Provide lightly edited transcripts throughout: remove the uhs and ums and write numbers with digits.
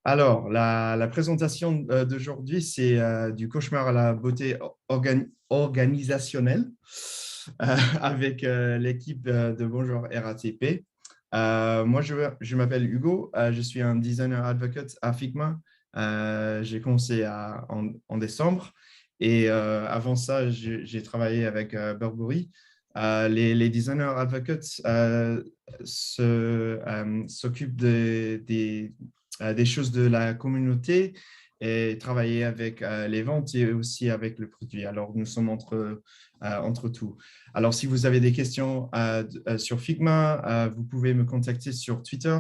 Alors, la présentation d'aujourd'hui, c'est du cauchemar à la beauté organisationnelle avec l'équipe de Bonjour RATP. Moi, je m'appelle Hugo, je suis un designer advocate à Figma. J'ai commencé en décembre et avant ça, j'ai travaillé avec Burberry. Les designers advocates s'occupent des choses de la communauté et travailler avec les ventes et aussi avec le produit. Alors, nous sommes entre tout. Alors, si vous avez des questions sur Figma, vous pouvez me contacter sur Twitter.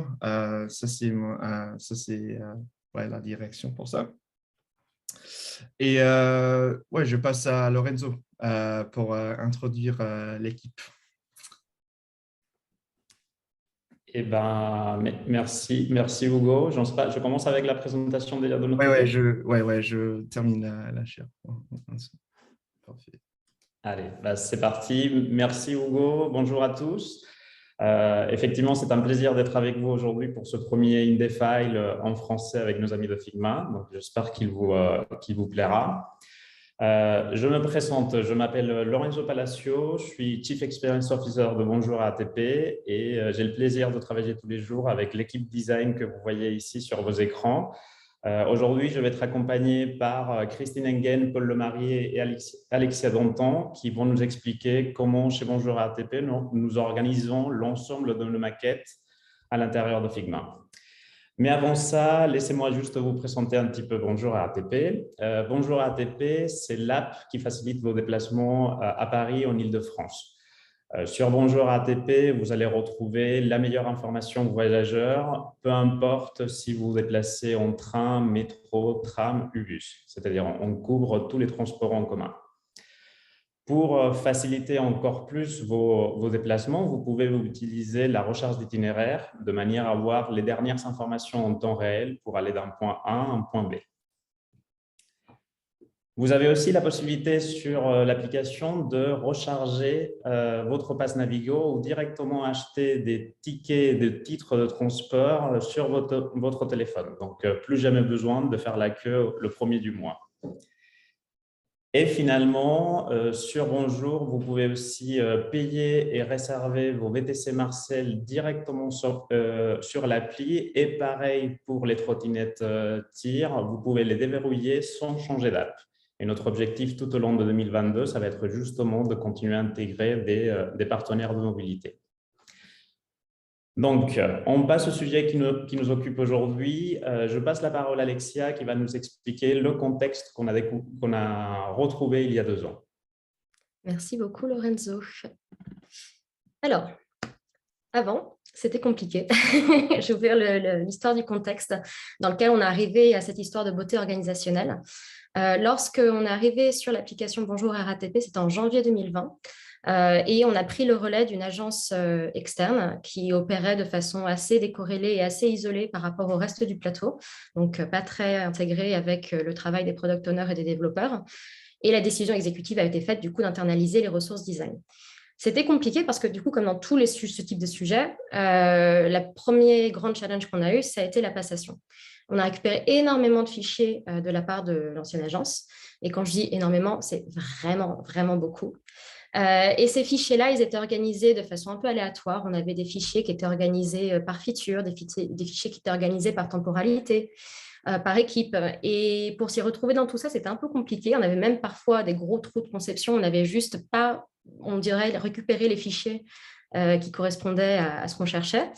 Ouais, la direction pour ça. Et ouais, je passe à Lorenzo pour introduire l'équipe. Eh ben, merci Hugo. Je commence avec la présentation de notre Ouais, côté. je termine la chaire. Parfait. Allez, c'est parti. Merci Hugo. Bonjour à tous. Effectivement, c'est un plaisir d'être avec vous aujourd'hui pour ce premier InDeFile en français avec nos amis de Figma. Donc, j'espère qu'il vous plaira. Je me présente, je m'appelle Lorenzo Palacio, je suis Chief Experience Officer de Bonjour ATP et j'ai le plaisir de travailler tous les jours avec l'équipe design que vous voyez ici sur vos écrans. Aujourd'hui, je vais être accompagné par Christine Engen, Paul Lemarié et Alexia Danton qui vont nous expliquer comment chez Bonjour ATP nous organisons l'ensemble de nos maquettes à l'intérieur de Figma. Mais avant ça, laissez-moi juste vous présenter un petit peu Bonjour ATP. Bonjour ATP, c'est l'app qui facilite vos déplacements à Paris, en Île-de-France. Sur Bonjour ATP, vous allez retrouver la meilleure information aux voyageurs, peu importe si vous vous déplacez en train, métro, tram ou bus. C'est-à-dire, on couvre tous les transports en commun. Pour faciliter encore plus vos déplacements, vous pouvez utiliser la recherche d'itinéraire de manière à avoir les dernières informations en temps réel pour aller d'un point A à un point B. Vous avez aussi la possibilité sur l'application de recharger votre pass Navigo ou directement acheter des tickets de titres de transport sur votre téléphone. Donc, plus jamais besoin de faire la queue le premier du mois. Et finalement, sur Bonjour, vous pouvez aussi payer et réserver vos VTC Marcel directement sur l'appli. Et pareil pour les trottinettes tir, vous pouvez les déverrouiller sans changer d'app. Et notre objectif tout au long de 2022, ça va être justement de continuer à intégrer des partenaires de mobilité. Donc, on passe au sujet qui nous occupe aujourd'hui. Je passe la parole à Alexia qui va nous expliquer le contexte qu'on a retrouvé il y a 2 ans. Merci beaucoup, Lorenzo. Alors, avant, c'était compliqué. Je vais ouvrir l'histoire du contexte dans lequel on est arrivé à cette histoire de beauté organisationnelle. Lorsqu'on est arrivé sur l'application Bonjour RATP, c'était en janvier 2020. Et on a pris le relais d'une agence externe qui opérait de façon assez décorrélée et assez isolée par rapport au reste du plateau, donc pas très intégrée avec le travail des product owners et des développeurs. Et la décision exécutive a été faite du coup d'internaliser les ressources design. C'était compliqué parce que du coup, comme dans tous ce type de sujets, la première grande challenge qu'on a eu, ça a été la passation. On a récupéré énormément de fichiers de la part de l'ancienne agence. Et quand je dis énormément, c'est vraiment, vraiment beaucoup. Et ces fichiers-là, ils étaient organisés de façon un peu aléatoire. On avait des fichiers qui étaient organisés par feature, des fichiers qui étaient organisés par temporalité, par équipe. Et pour s'y retrouver dans tout ça, c'était un peu compliqué. On avait même parfois des gros trous de conception. On n'avait juste pas, on dirait, récupéré les fichiers qui correspondaient à ce qu'on cherchait.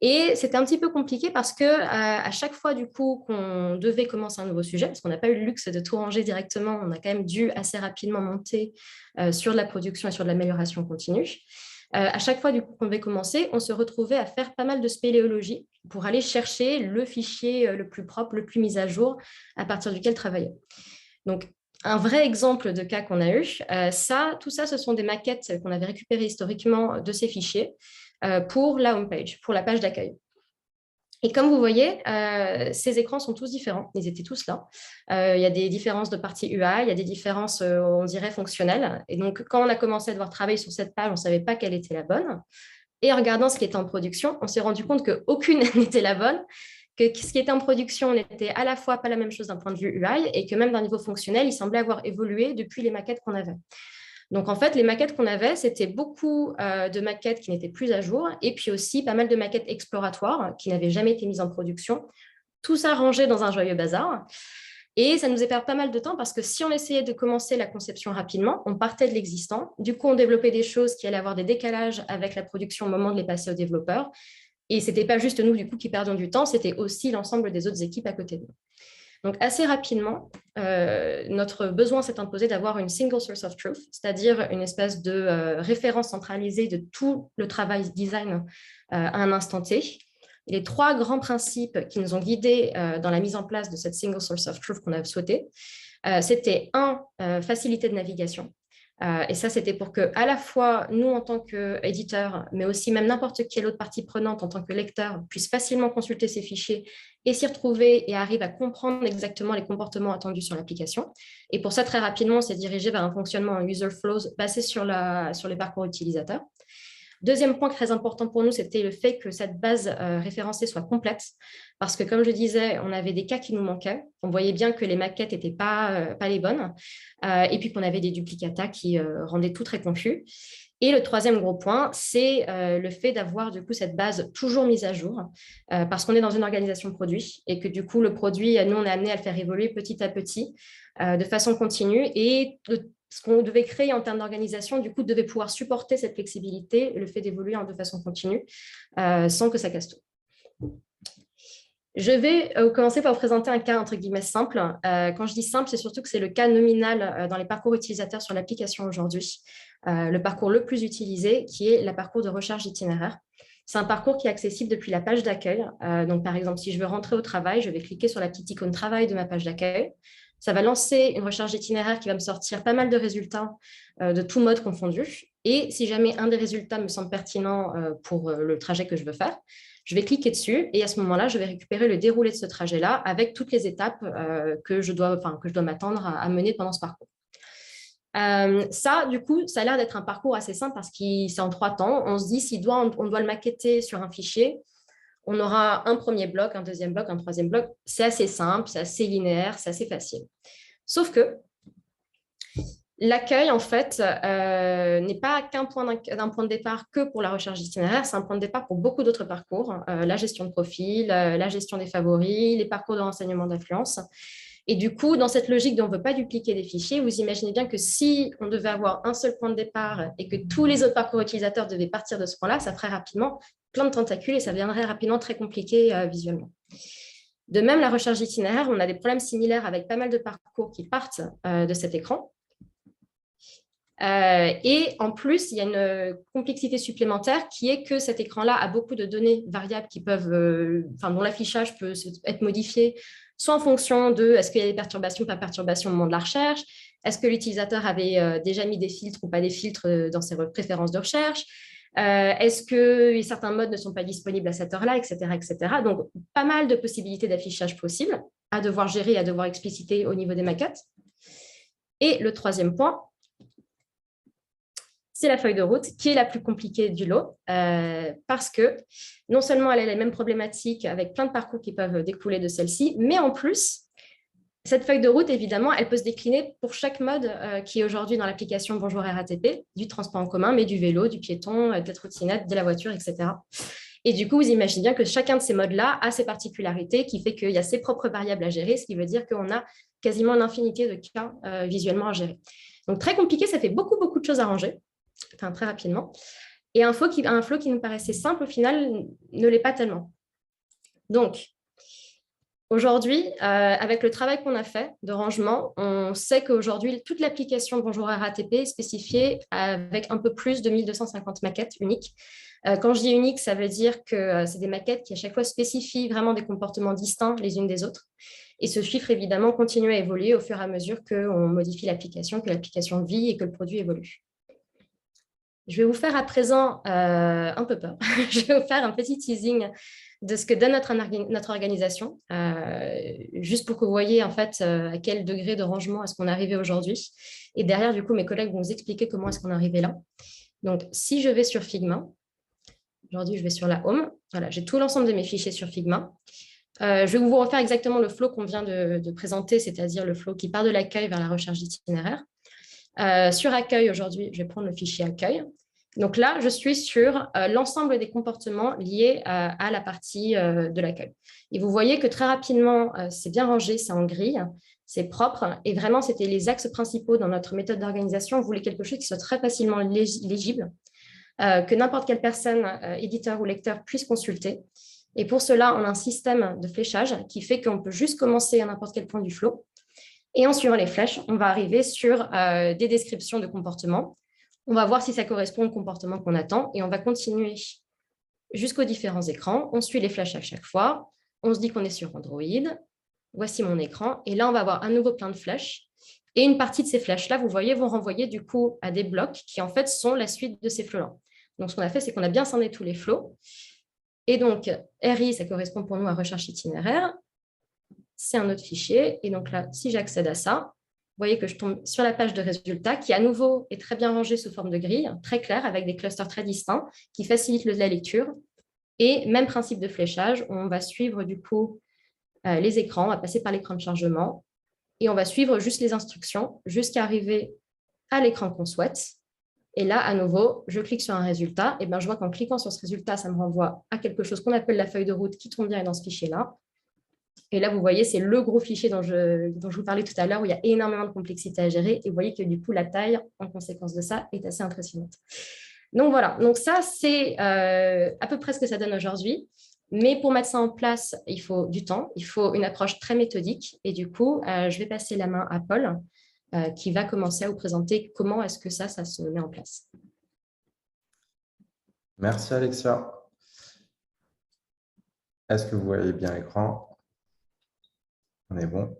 Et c'était un petit peu compliqué parce que à chaque fois du coup qu'on devait commencer un nouveau sujet, parce qu'on n'a pas eu le luxe de tout ranger directement, on a quand même dû assez rapidement monter sur de la production et sur de l'amélioration continue. À chaque fois du coup qu'on devait commencer, on se retrouvait à faire pas mal de spéléologie pour aller chercher le fichier le plus propre, le plus mis à jour, à partir duquel travailler. Donc, un vrai exemple de cas qu'on a eu, tout ça, ce sont des maquettes qu'on avait récupérées historiquement de ces fichiers pour la homepage, pour la page d'accueil. Et comme vous voyez, ces écrans sont tous différents, ils étaient tous là. Il y a des différences de partie UI, il y a des différences, on dirait, fonctionnelles. Et donc, quand on a commencé à devoir travailler sur cette page, on ne savait pas quelle était la bonne. Et en regardant ce qui était en production, on s'est rendu compte qu'aucune n'était la bonne, que ce qui était en production n'était à la fois pas la même chose d'un point de vue UI et que même d'un niveau fonctionnel, il semblait avoir évolué depuis les maquettes qu'on avait. Donc, en fait, les maquettes qu'on avait, c'était beaucoup de maquettes qui n'étaient plus à jour et puis aussi pas mal de maquettes exploratoires qui n'avaient jamais été mises en production. Tout ça rangé dans un joyeux bazar. Et ça nous a perdu pas mal de temps parce que si on essayait de commencer la conception rapidement, on partait de l'existant. Du coup, on développait des choses qui allaient avoir des décalages avec la production au moment de les passer aux développeurs. Et ce n'était pas juste nous, du coup, qui perdions du temps, c'était aussi l'ensemble des autres équipes à côté de nous. Donc, assez rapidement, notre besoin s'est imposé d'avoir une single source of truth, c'est-à-dire une espèce de référence centralisée de tout le travail design à un instant T. Les 3 grands principes qui nous ont guidés dans la mise en place de cette single source of truth qu'on a souhaité, c'était facilité de navigation. Et ça, c'était pour que, à la fois, nous, en tant qu'éditeurs, mais aussi même n'importe quelle autre partie prenante en tant que lecteur, puisse facilement consulter ces fichiers et s'y retrouver et arrive à comprendre exactement les comportements attendus sur l'application. Et pour ça, très rapidement, on s'est dirigé vers un fonctionnement en user flows basé sur les parcours utilisateurs. Deuxième point très important pour nous, c'était le fait que cette base référencée soit complète, parce que comme je disais, on avait des cas qui nous manquaient. On voyait bien que les maquettes n'étaient pas les bonnes, et puis qu'on avait des duplicata qui rendaient tout très confus. Et le troisième gros point, c'est le fait d'avoir du coup cette base toujours mise à jour, parce qu'on est dans une organisation produit, et que du coup, le produit, nous, on est amené à le faire évoluer petit à petit, de façon continue, et ce qu'on devait créer en termes d'organisation, du coup, devait pouvoir supporter cette flexibilité, le fait d'évoluer de façon continue, sans que ça casse tout. Je vais commencer par vous présenter un cas entre guillemets simple. Quand je dis simple, c'est surtout que c'est le cas nominal dans les parcours utilisateurs sur l'application aujourd'hui. Le parcours le plus utilisé, qui est le parcours de recherche d'itinéraire. C'est un parcours qui est accessible depuis la page d'accueil. Donc, par exemple, si je veux rentrer au travail, je vais cliquer sur la petite icône travail de ma page d'accueil. Ça va lancer une recherche d'itinéraire qui va me sortir pas mal de résultats de tous modes confondus. Et si jamais un des résultats me semble pertinent pour le trajet que je veux faire, je vais cliquer dessus et à ce moment-là, je vais récupérer le déroulé de ce trajet-là avec toutes les étapes que je dois m'attendre à mener pendant ce parcours. Ça, du coup, ça a l'air d'être un parcours assez simple parce que c'est en 3 temps. On se dit, si on doit le maqueter sur un fichier, on aura un premier bloc, un deuxième bloc, un troisième bloc. C'est assez simple, c'est assez linéaire, c'est assez facile. Sauf que l'accueil, en fait, n'est pas qu'un point de départ que pour la recherche d'itinéraire, c'est un point de départ pour beaucoup d'autres parcours, la gestion de profil, la gestion des favoris, les parcours de renseignement d'influence. Et du coup, dans cette logique dont on ne veut pas dupliquer des fichiers, vous imaginez bien que si on devait avoir un seul point de départ et que tous les autres parcours utilisateurs devaient partir de ce point-là, ça ferait rapidement plein de tentacules et ça deviendrait rapidement très compliqué visuellement. De même, la recherche d'itinéraire, on a des problèmes similaires avec pas mal de parcours qui partent de cet écran. Et en plus, il y a une complexité supplémentaire qui est que cet écran-là a beaucoup de données variables qui peuvent, dont l'affichage peut être modifié, soit en fonction de est-ce qu'il y a des perturbations, pas perturbations au moment de la recherche, est-ce que l'utilisateur avait déjà mis des filtres ou pas des filtres dans ses préférences de recherche, est-ce que certains modes ne sont pas disponibles à cette heure-là, etc., etc. Donc, pas mal de possibilités d'affichage possibles à devoir gérer, à devoir expliciter au niveau des maquettes. Et le troisième point, c'est la feuille de route qui est la plus compliquée du lot parce que non seulement elle a les mêmes problématiques avec plein de parcours qui peuvent découler de celle-ci, mais en plus, cette feuille de route, évidemment, elle peut se décliner pour chaque mode qui est aujourd'hui dans l'application Bonjour RATP, du transport en commun, mais du vélo, du piéton, de la trottinette, de la voiture, etc. Et du coup, vous imaginez bien que chacun de ces modes-là a ses particularités qui fait qu'il y a ses propres variables à gérer, ce qui veut dire qu'on a quasiment une infinité de cas visuellement à gérer. Donc, très compliqué, ça fait beaucoup de choses à ranger. Enfin, très rapidement. Et un flow qui nous paraissait simple, au final, ne l'est pas tellement. Donc, aujourd'hui, avec le travail qu'on a fait de rangement, on sait qu'aujourd'hui, toute l'application de Bonjour RATP est spécifiée avec un peu plus de 1250 maquettes uniques. Quand je dis unique, ça veut dire que c'est des maquettes qui, à chaque fois, spécifient vraiment des comportements distincts les unes des autres. Et ce chiffre, évidemment, continue à évoluer au fur et à mesure qu'on modifie l'application, que l'application vit et que le produit évolue. Je vais vous faire à présent un peu peur. Je vais vous faire un petit teasing de ce que donne notre organisation, juste pour que vous voyez en fait à quel degré de rangement est-ce qu'on est arrivé aujourd'hui. Et derrière, du coup, mes collègues vont vous expliquer comment est-ce qu'on est arrivé là. Donc, si je vais sur Figma, aujourd'hui, je vais sur la Home. Voilà, j'ai tout l'ensemble de mes fichiers sur Figma. Je vais vous refaire exactement le flow qu'on vient de présenter, c'est-à-dire le flow qui part de l'accueil vers la recherche d'itinéraire. Sur accueil, aujourd'hui, je vais prendre le fichier accueil. Donc là, je suis sur l'ensemble des comportements liés à la partie de l'accueil. Et vous voyez que très rapidement, c'est bien rangé, c'est en grille, c'est propre. Et vraiment, c'était les axes principaux dans notre méthode d'organisation. On voulait quelque chose qui soit très facilement légible, que n'importe quelle personne, éditeur ou lecteur, puisse consulter. Et pour cela, on a un système de fléchage qui fait qu'on peut juste commencer à n'importe quel point du flow. Et en suivant les flèches, on va arriver sur des descriptions de comportements. On va voir si ça correspond au comportement qu'on attend et on va continuer jusqu'aux différents écrans. On suit les flèches à chaque fois. On se dit qu'on est sur Android. Voici mon écran. Et là, on va avoir à nouveau plein de flèches. Et une partie de ces flèches-là, vous voyez, vont renvoyer du coup à des blocs qui en fait sont la suite de ces flows-là. Donc, ce qu'on a fait, c'est qu'on a bien scindé tous les flows. Et donc, RI, ça correspond pour nous à recherche itinéraire. C'est un autre fichier. Et donc là, si j'accède à ça, vous voyez que je tombe sur la page de résultats qui, à nouveau, est très bien rangée sous forme de grille, très claire, avec des clusters très distincts qui facilitent la lecture. Et même principe de fléchage, on va suivre du coup les écrans, on va passer par l'écran de chargement et on va suivre juste les instructions jusqu'à arriver à l'écran qu'on souhaite. Et là, à nouveau, je clique sur un résultat. Et bien, je vois qu'en cliquant sur ce résultat, ça me renvoie à quelque chose qu'on appelle la feuille de route qui tombe bien dans ce fichier-là. Et là, vous voyez, c'est le gros fichier dont je vous parlais tout à l'heure, où il y a énormément de complexité à gérer. Et vous voyez que du coup, la taille, en conséquence de ça, est assez impressionnante. Donc voilà, donc ça, c'est à peu près ce que ça donne aujourd'hui. Mais pour mettre ça en place, il faut du temps, il faut une approche très méthodique. Et du coup, je vais passer la main à Paul, qui va commencer à vous présenter comment est-ce que ça se met en place. Merci Alexia. Est-ce que vous voyez bien l'écran? On est bon?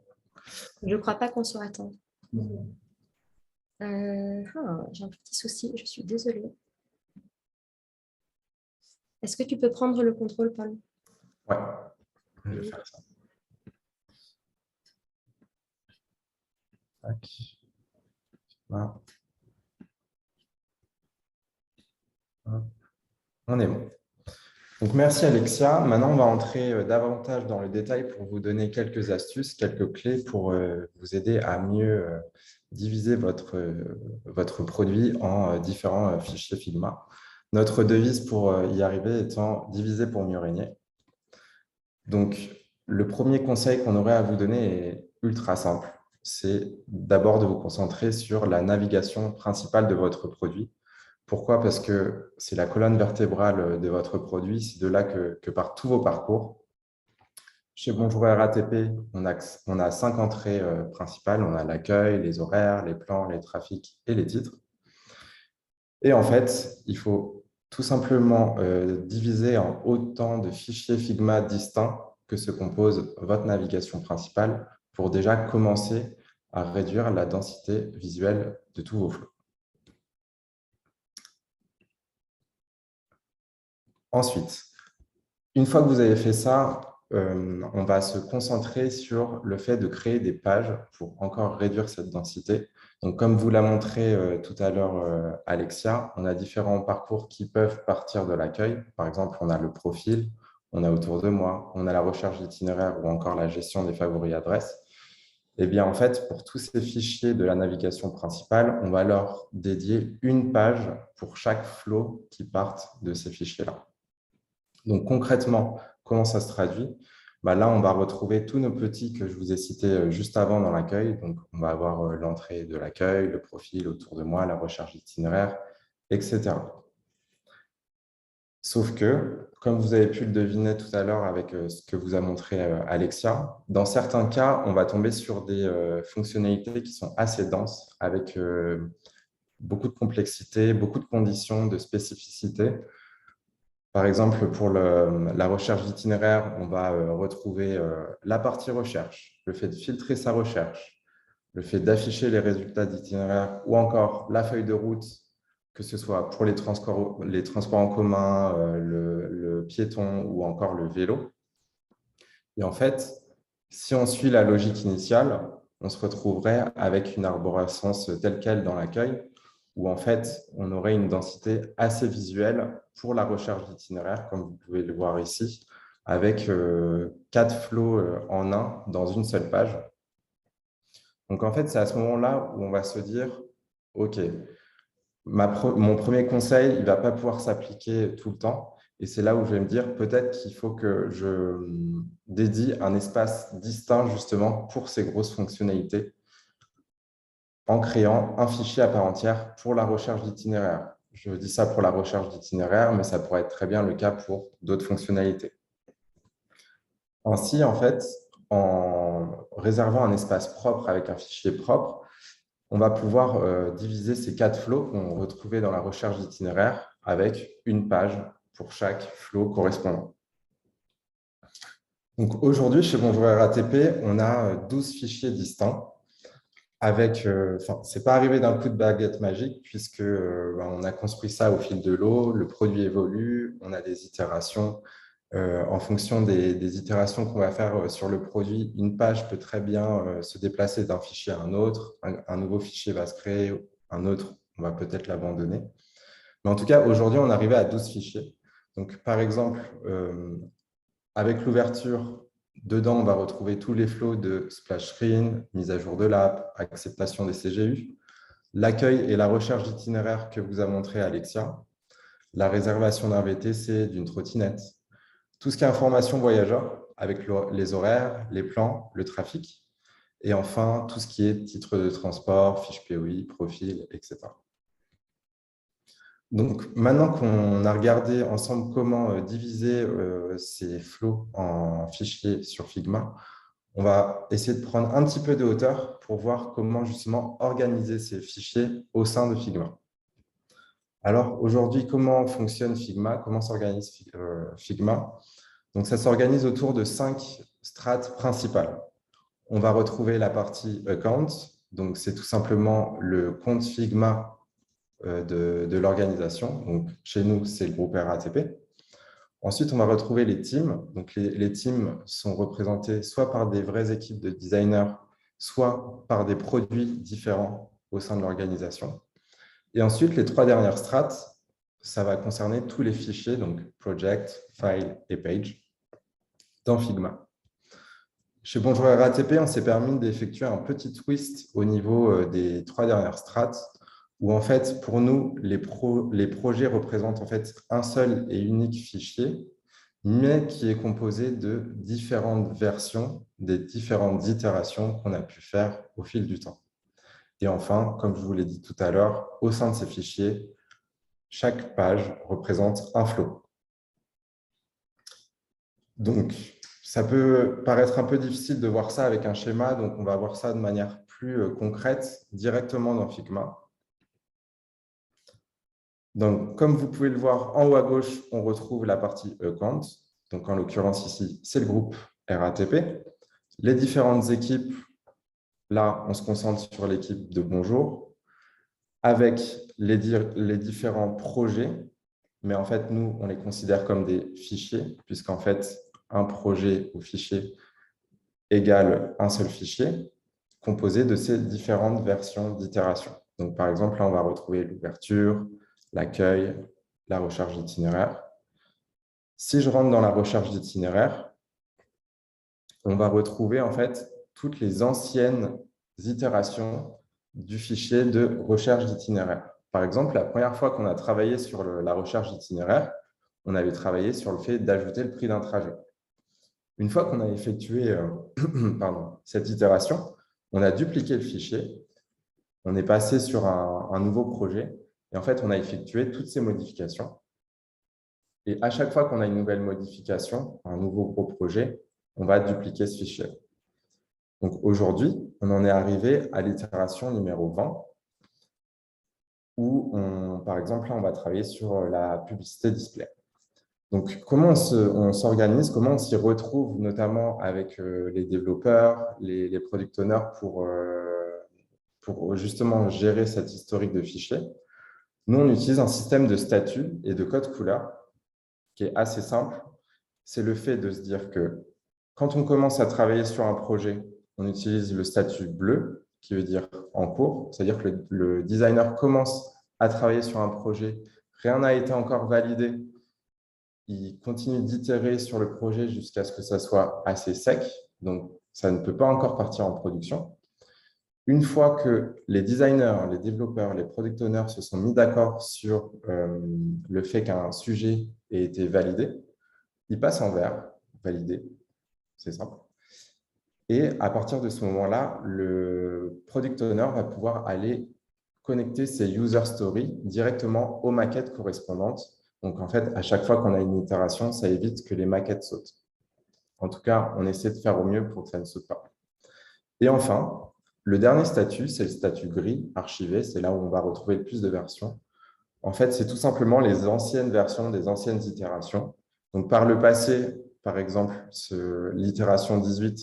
Je ne crois pas qu'on soit attendu. J'ai un petit souci, je suis désolée. Est-ce que tu peux prendre le contrôle, Paul? Ouais, je vais faire ça. Tac. Voilà. On est bon. Donc, merci Alexia. Maintenant, on va entrer davantage dans le détail pour vous donner quelques astuces, quelques clés pour vous aider à mieux diviser votre produit en différents fichiers Figma. Notre devise pour y arriver étant diviser pour mieux régner. Donc, le premier conseil qu'on aurait à vous donner est ultra simple. C'est d'abord de vous concentrer sur la navigation principale de votre produit. Pourquoi? Parce que c'est la colonne vertébrale de votre produit, c'est de là que partent tous vos parcours. Chez Bonjour RATP, on a 5 entrées principales. On a l'accueil, les horaires, les plans, les trafics et les titres. Et en fait, il faut tout simplement diviser en autant de fichiers Figma distincts que se compose votre navigation principale pour déjà commencer à réduire la densité visuelle de tous vos flows. Ensuite, une fois que vous avez fait ça, on va se concentrer sur le fait de créer des pages pour encore réduire cette densité. Donc, comme vous l'a montré tout à l'heure Alexia, on a différents parcours qui peuvent partir de l'accueil. Par exemple, on a le profil, on a autour de moi, on a la recherche d'itinéraire ou encore la gestion des favoris adresses. Eh bien, en fait, pour tous ces fichiers de la navigation principale, on va leur dédier une page pour chaque flow qui partent de ces fichiers-là. Donc, concrètement, comment ça se traduit? Là, on va retrouver tous nos petits que je vous ai cités juste avant dans l'accueil. Donc, on va avoir l'entrée de l'accueil, le profil autour de moi, la recherche d'itinéraire, etc. Sauf que, comme vous avez pu le deviner tout à l'heure avec ce que vous a montré Alexia, dans certains cas, on va tomber sur des fonctionnalités qui sont assez denses, avec beaucoup de complexité, beaucoup de conditions, de spécificité. Par exemple, pour la recherche d'itinéraire, on va retrouver la partie recherche, le fait de filtrer sa recherche, le fait d'afficher les résultats d'itinéraire ou encore la feuille de route, que ce soit pour les transports en commun, le piéton ou encore le vélo. Et en fait, si on suit la logique initiale, on se retrouverait avec une arborescence telle quelle dans l'accueil, où en fait, on aurait une densité assez visuelle pour la recherche d'itinéraire, comme vous pouvez le voir ici. avec 4 flows en un dans une seule page. Donc, en fait, c'est à ce moment-là où on va se dire, OK, mon premier conseil, il ne va pas pouvoir s'appliquer tout le temps. Et c'est là où je vais me dire, peut-être qu'il faut que je dédie un espace distinct justement pour ces grosses fonctionnalités en créant un fichier à part entière pour la recherche d'itinéraire. Je dis ça pour la recherche d'itinéraire, mais ça pourrait être très bien le cas pour d'autres fonctionnalités. Ainsi, en fait, en réservant un espace propre avec un fichier propre, on va pouvoir diviser ces 4 flows qu'on retrouvait dans la recherche d'itinéraire avec une page pour chaque flow correspondant. Donc aujourd'hui, chez Bonjour RATP, on a 12 fichiers distincts. Ce n'est pas arrivé d'un coup de baguette magique puisque on a construit ça au fil de l'eau, le produit évolue, on a des itérations. En fonction des itérations qu'on va faire sur le produit, une page peut très bien se déplacer d'un fichier à un autre, un nouveau fichier va se créer, un autre, on va peut-être l'abandonner. Mais en tout cas, aujourd'hui, on est arrivé à 12 fichiers. Donc, par exemple, avec l'ouverture, dedans, on va retrouver tous les flows de splash screen, mise à jour de l'app, acceptation des CGU, l'accueil et la recherche d'itinéraire que vous a montré Alexia, la réservation d'un VTC, d'une trottinette, tout ce qui est information voyageur, avec les horaires, les plans, le trafic, et enfin, tout ce qui est titre de transport, fiche POI, profil, etc. Donc, maintenant qu'on a regardé ensemble comment diviser ces flows en fichiers sur Figma, on va essayer de prendre un petit peu de hauteur pour voir comment justement organiser ces fichiers au sein de Figma. Alors, aujourd'hui, comment fonctionne Figma? Comment s'organise Figma? Donc, ça s'organise autour de 5 strates principales. On va retrouver la partie Account. Donc, c'est tout simplement le compte Figma de l'organisation. Donc, chez nous, c'est le groupe RATP. Ensuite, on va retrouver les teams. Donc, les teams sont représentés soit par des vraies équipes de designers, soit par des produits différents au sein de l'organisation. Et ensuite, les 3 dernières strates, ça va concerner tous les fichiers, donc Project, File et Page, dans Figma. Chez Bonjour RATP, on s'est permis d'effectuer un petit twist au niveau des 3 dernières strates, où en fait, pour nous, les projets représentent en fait un seul et unique fichier, mais qui est composé de différentes versions, des différentes itérations qu'on a pu faire au fil du temps. Et enfin, comme je vous l'ai dit tout à l'heure, au sein de ces fichiers, chaque page représente un flow. Donc, ça peut paraître un peu difficile de voir ça avec un schéma, donc on va voir ça de manière plus concrète directement dans Figma. Donc, comme vous pouvez le voir, en haut à gauche, on retrouve la partie Account. Donc, en l'occurrence ici, c'est le groupe RATP. Les différentes équipes, là, on se concentre sur l'équipe de Bonjour, avec les différents projets. Mais en fait, nous, on les considère comme des fichiers, puisqu'en fait, un projet ou fichier égale un seul fichier composé de ces différentes versions d'itération. Donc, par exemple, là, on va retrouver l'ouverture, l'accueil, la recherche d'itinéraire. Si je rentre dans la recherche d'itinéraire, on va retrouver en fait toutes les anciennes itérations du fichier de recherche d'itinéraire. Par exemple, la première fois qu'on a travaillé sur la recherche d'itinéraire, on avait travaillé sur le fait d'ajouter le prix d'un trajet. Une fois qu'on a effectué cette itération, on a dupliqué le fichier, on est passé sur un nouveau projet et en fait, on a effectué toutes ces modifications. Et à chaque fois qu'on a une nouvelle modification, un nouveau gros projet, on va dupliquer ce fichier. Donc aujourd'hui, on en est arrivé à l'itération numéro 20 où, par exemple, là, on va travailler sur la publicité display. Donc, comment on s'organise, comment on s'y retrouve, notamment avec les développeurs, les product owners pour justement gérer cet historique de fichiers. Nous, on utilise un système de statut et de code couleur qui est assez simple. C'est le fait de se dire que quand on commence à travailler sur un projet, on utilise le statut bleu, qui veut dire en cours, c'est-à-dire que le designer commence à travailler sur un projet, rien n'a été encore validé, il continue d'itérer sur le projet jusqu'à ce que ça soit assez sec. Donc, ça ne peut pas encore partir en production. Une fois que les designers, les développeurs, les product owners se sont mis d'accord sur le fait qu'un sujet ait été validé, il passe en vert, validé, c'est simple. Et à partir de ce moment-là, le product owner va pouvoir aller connecter ses user stories directement aux maquettes correspondantes. Donc, en fait, à chaque fois qu'on a une itération, ça évite que les maquettes sautent. En tout cas, on essaie de faire au mieux pour que ça ne saute pas. Et enfin, le dernier statut, c'est le statut gris, archivé. C'est là où on va retrouver le plus de versions. En fait, c'est tout simplement les anciennes versions des anciennes itérations. Donc, par le passé, par exemple, l'itération 18,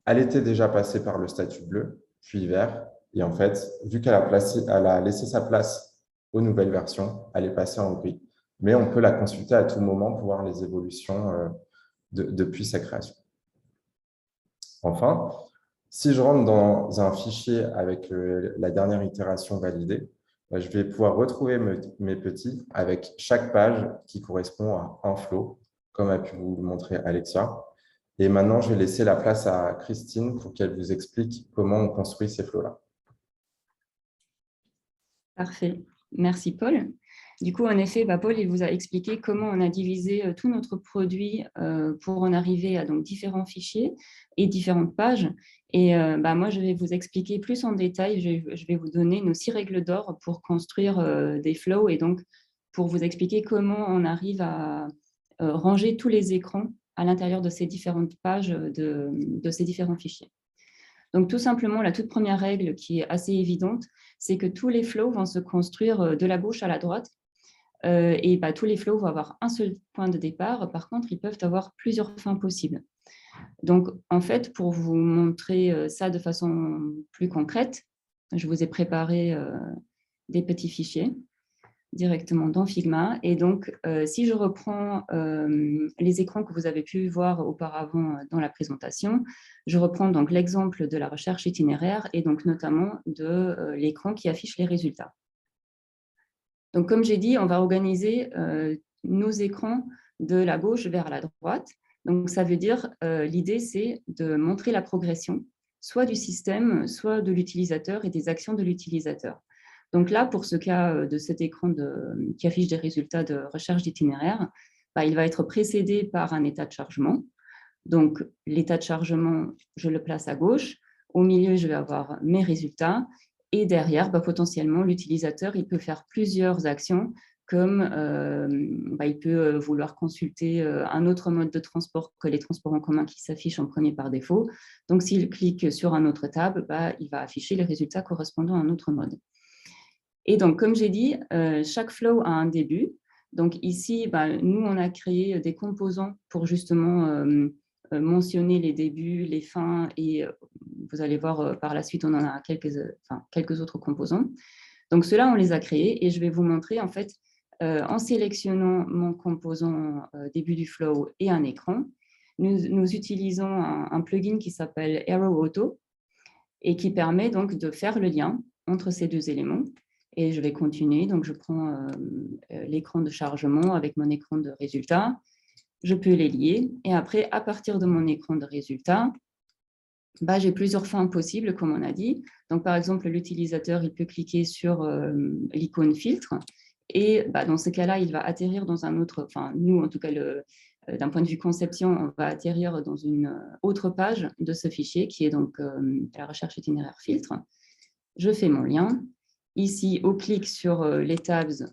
elle était déjà passée par le statut bleu, puis vert. Et en fait, vu qu'elle a laissé sa place aux nouvelles versions, elle est passée en gris. Mais on peut la consulter à tout moment pour voir les évolutions depuis sa création. Enfin, si je rentre dans un fichier avec la dernière itération validée, je vais pouvoir retrouver mes petits avec chaque page qui correspond à un flow, comme a pu vous le montrer Alexia. Et maintenant, je vais laisser la place à Christine pour qu'elle vous explique comment on construit ces flows-là. Parfait. Merci, Paul. Du coup, en effet, Paul il vous a expliqué comment on a divisé tout notre produit pour en arriver à donc, différents fichiers et différentes pages. Et moi, je vais vous expliquer plus en détail. Je vais vous donner nos 6 règles d'or pour construire des flows et donc pour vous expliquer comment on arrive à ranger tous les écrans à l'intérieur de ces différentes pages de ces différents fichiers. Donc, tout simplement, la toute première règle qui est assez évidente, c'est que tous les flows vont se construire de la gauche à la droite. Et tous les flows vont avoir un seul point de départ. Par contre, ils peuvent avoir plusieurs fins possibles. Donc, en fait, pour vous montrer ça de façon plus concrète, je vous ai préparé des petits fichiers directement dans Figma. Et donc, si je reprends les écrans que vous avez pu voir auparavant dans la présentation, je reprends donc l'exemple de la recherche itinéraire et donc notamment de l'écran qui affiche les résultats. Donc, comme j'ai dit, on va organiser nos écrans de la gauche vers la droite. Donc, ça veut dire, l'idée, c'est de montrer la progression, soit du système, soit de l'utilisateur et des actions de l'utilisateur. Donc là, pour ce cas de cet écran qui affiche des résultats de recherche d'itinéraire, il va être précédé par un état de chargement. Donc, l'état de chargement, je le place à gauche. Au milieu, je vais avoir mes résultats. Et derrière, potentiellement, l'utilisateur, il peut faire plusieurs actions, comme il peut vouloir consulter un autre mode de transport que les transports en commun qui s'affichent en premier par défaut. Donc, s'il clique sur un autre tab, il va afficher les résultats correspondant à un autre mode. Et donc, comme j'ai dit, chaque flow a un début. Donc ici, nous, on a créé des composants pour justement mentionner les débuts, les fins, et vous allez voir par la suite, on en a quelques autres composants. Donc ceux-là, on les a créés et je vais vous montrer en fait, en sélectionnant mon composant début du flow et un écran, nous utilisons un plugin qui s'appelle Arrow Auto et qui permet donc de faire le lien entre ces deux éléments. Et je vais continuer. Donc, je prends l'écran de chargement avec mon écran de résultats. Je peux les lier. Et après, à partir de mon écran de résultats, j'ai plusieurs fins possibles, comme on a dit. Donc, par exemple, l'utilisateur, il peut cliquer sur l'icône filtre. Et dans ce cas-là, il va atterrir dans un autre... Enfin, nous, en tout cas, d'un point de vue conception, on va atterrir dans une autre page de ce fichier qui est donc la recherche itinéraire filtre. Je fais mon lien. Ici, au clic sur les tabs,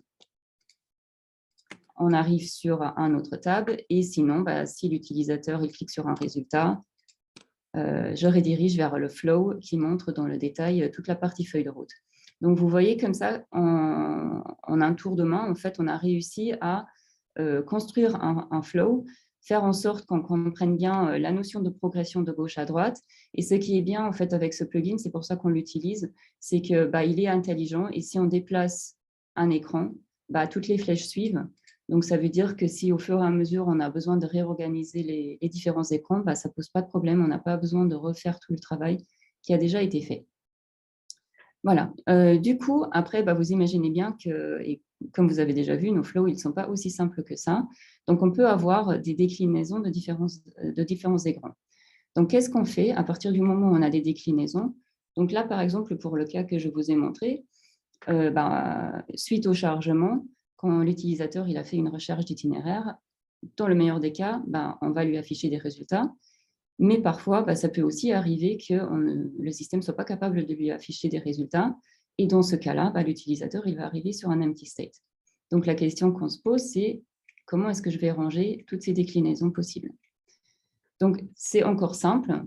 on arrive sur un autre tab. Et sinon, si l'utilisateur clique sur un résultat, je redirige vers le flow qui montre dans le détail toute la partie feuille de route. Donc, vous voyez comme ça, en un tour de main, en fait, on a réussi à construire un flow, faire en sorte qu'on comprenne bien la notion de progression de gauche à droite. Et ce qui est bien en fait avec ce plugin, c'est pour ça qu'on l'utilise, c'est qu'il est intelligent et si on déplace un écran, toutes les flèches suivent. Donc ça veut dire que si au fur et à mesure on a besoin de réorganiser les différents écrans, ça ne pose pas de problème, on n'a pas besoin de refaire tout le travail qui a déjà été fait. Voilà. Du coup, après, vous imaginez bien que, et comme vous avez déjà vu, nos flows, ils ne sont pas aussi simples que ça. Donc, on peut avoir des déclinaisons de différents écrans. Donc, qu'est-ce qu'on fait à partir du moment où on a des déclinaisons? Donc là, par exemple, pour le cas que je vous ai montré, suite au chargement, quand l'utilisateur il a fait une recherche d'itinéraire, dans le meilleur des cas, on va lui afficher des résultats. Mais parfois, ça peut aussi arriver que le système ne soit pas capable de lui afficher des résultats. Et dans ce cas-là, l'utilisateur il va arriver sur un empty state. Donc, la question qu'on se pose, c'est comment est-ce que je vais ranger toutes ces déclinaisons possibles? Donc, c'est encore simple.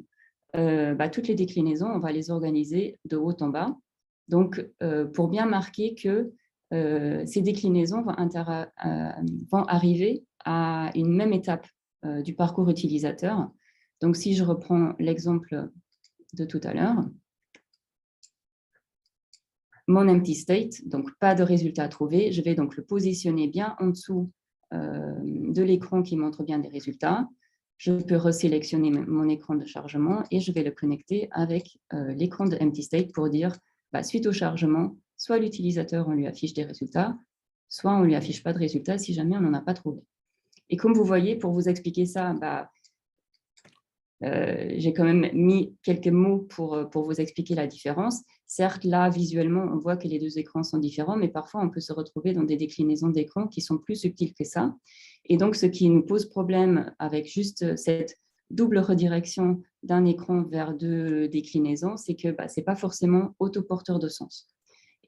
Toutes les déclinaisons, on va les organiser de haut en bas. Donc, pour bien marquer que ces déclinaisons vont arriver à une même étape du parcours utilisateur. Donc, si je reprends l'exemple de tout à l'heure, mon empty state, donc pas de résultat à trouver, je vais donc le positionner bien en dessous de l'écran qui montre bien des résultats. Je peux resélectionner mon écran de chargement et je vais le connecter avec l'écran de empty state pour dire, suite au chargement, soit l'utilisateur, on lui affiche des résultats, soit on ne lui affiche pas de résultats si jamais on n'en a pas trouvé. Et comme vous voyez, pour vous expliquer ça, j'ai quand même mis quelques mots pour vous expliquer la différence. Certes, là, visuellement, on voit que les deux écrans sont différents, mais parfois, on peut se retrouver dans des déclinaisons d'écran qui sont plus subtiles que ça. Et donc, ce qui nous pose problème avec juste cette double redirection d'un écran vers deux déclinaisons, c'est que ce n'est pas forcément autoporteur de sens.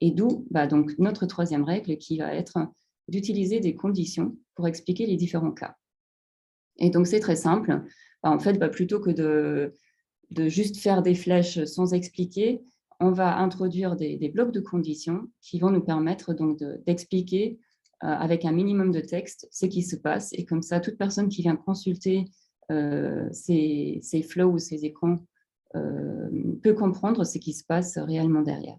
Et d'où donc notre troisième règle qui va être d'utiliser des conditions pour expliquer les différents cas. Et donc, c'est très simple. En fait, plutôt que de juste faire des flèches sans expliquer, on va introduire des blocs de conditions qui vont nous permettre donc d'expliquer avec un minimum de texte ce qui se passe. Et comme ça, toute personne qui vient consulter ces flows ou ces écrans peut comprendre ce qui se passe réellement derrière.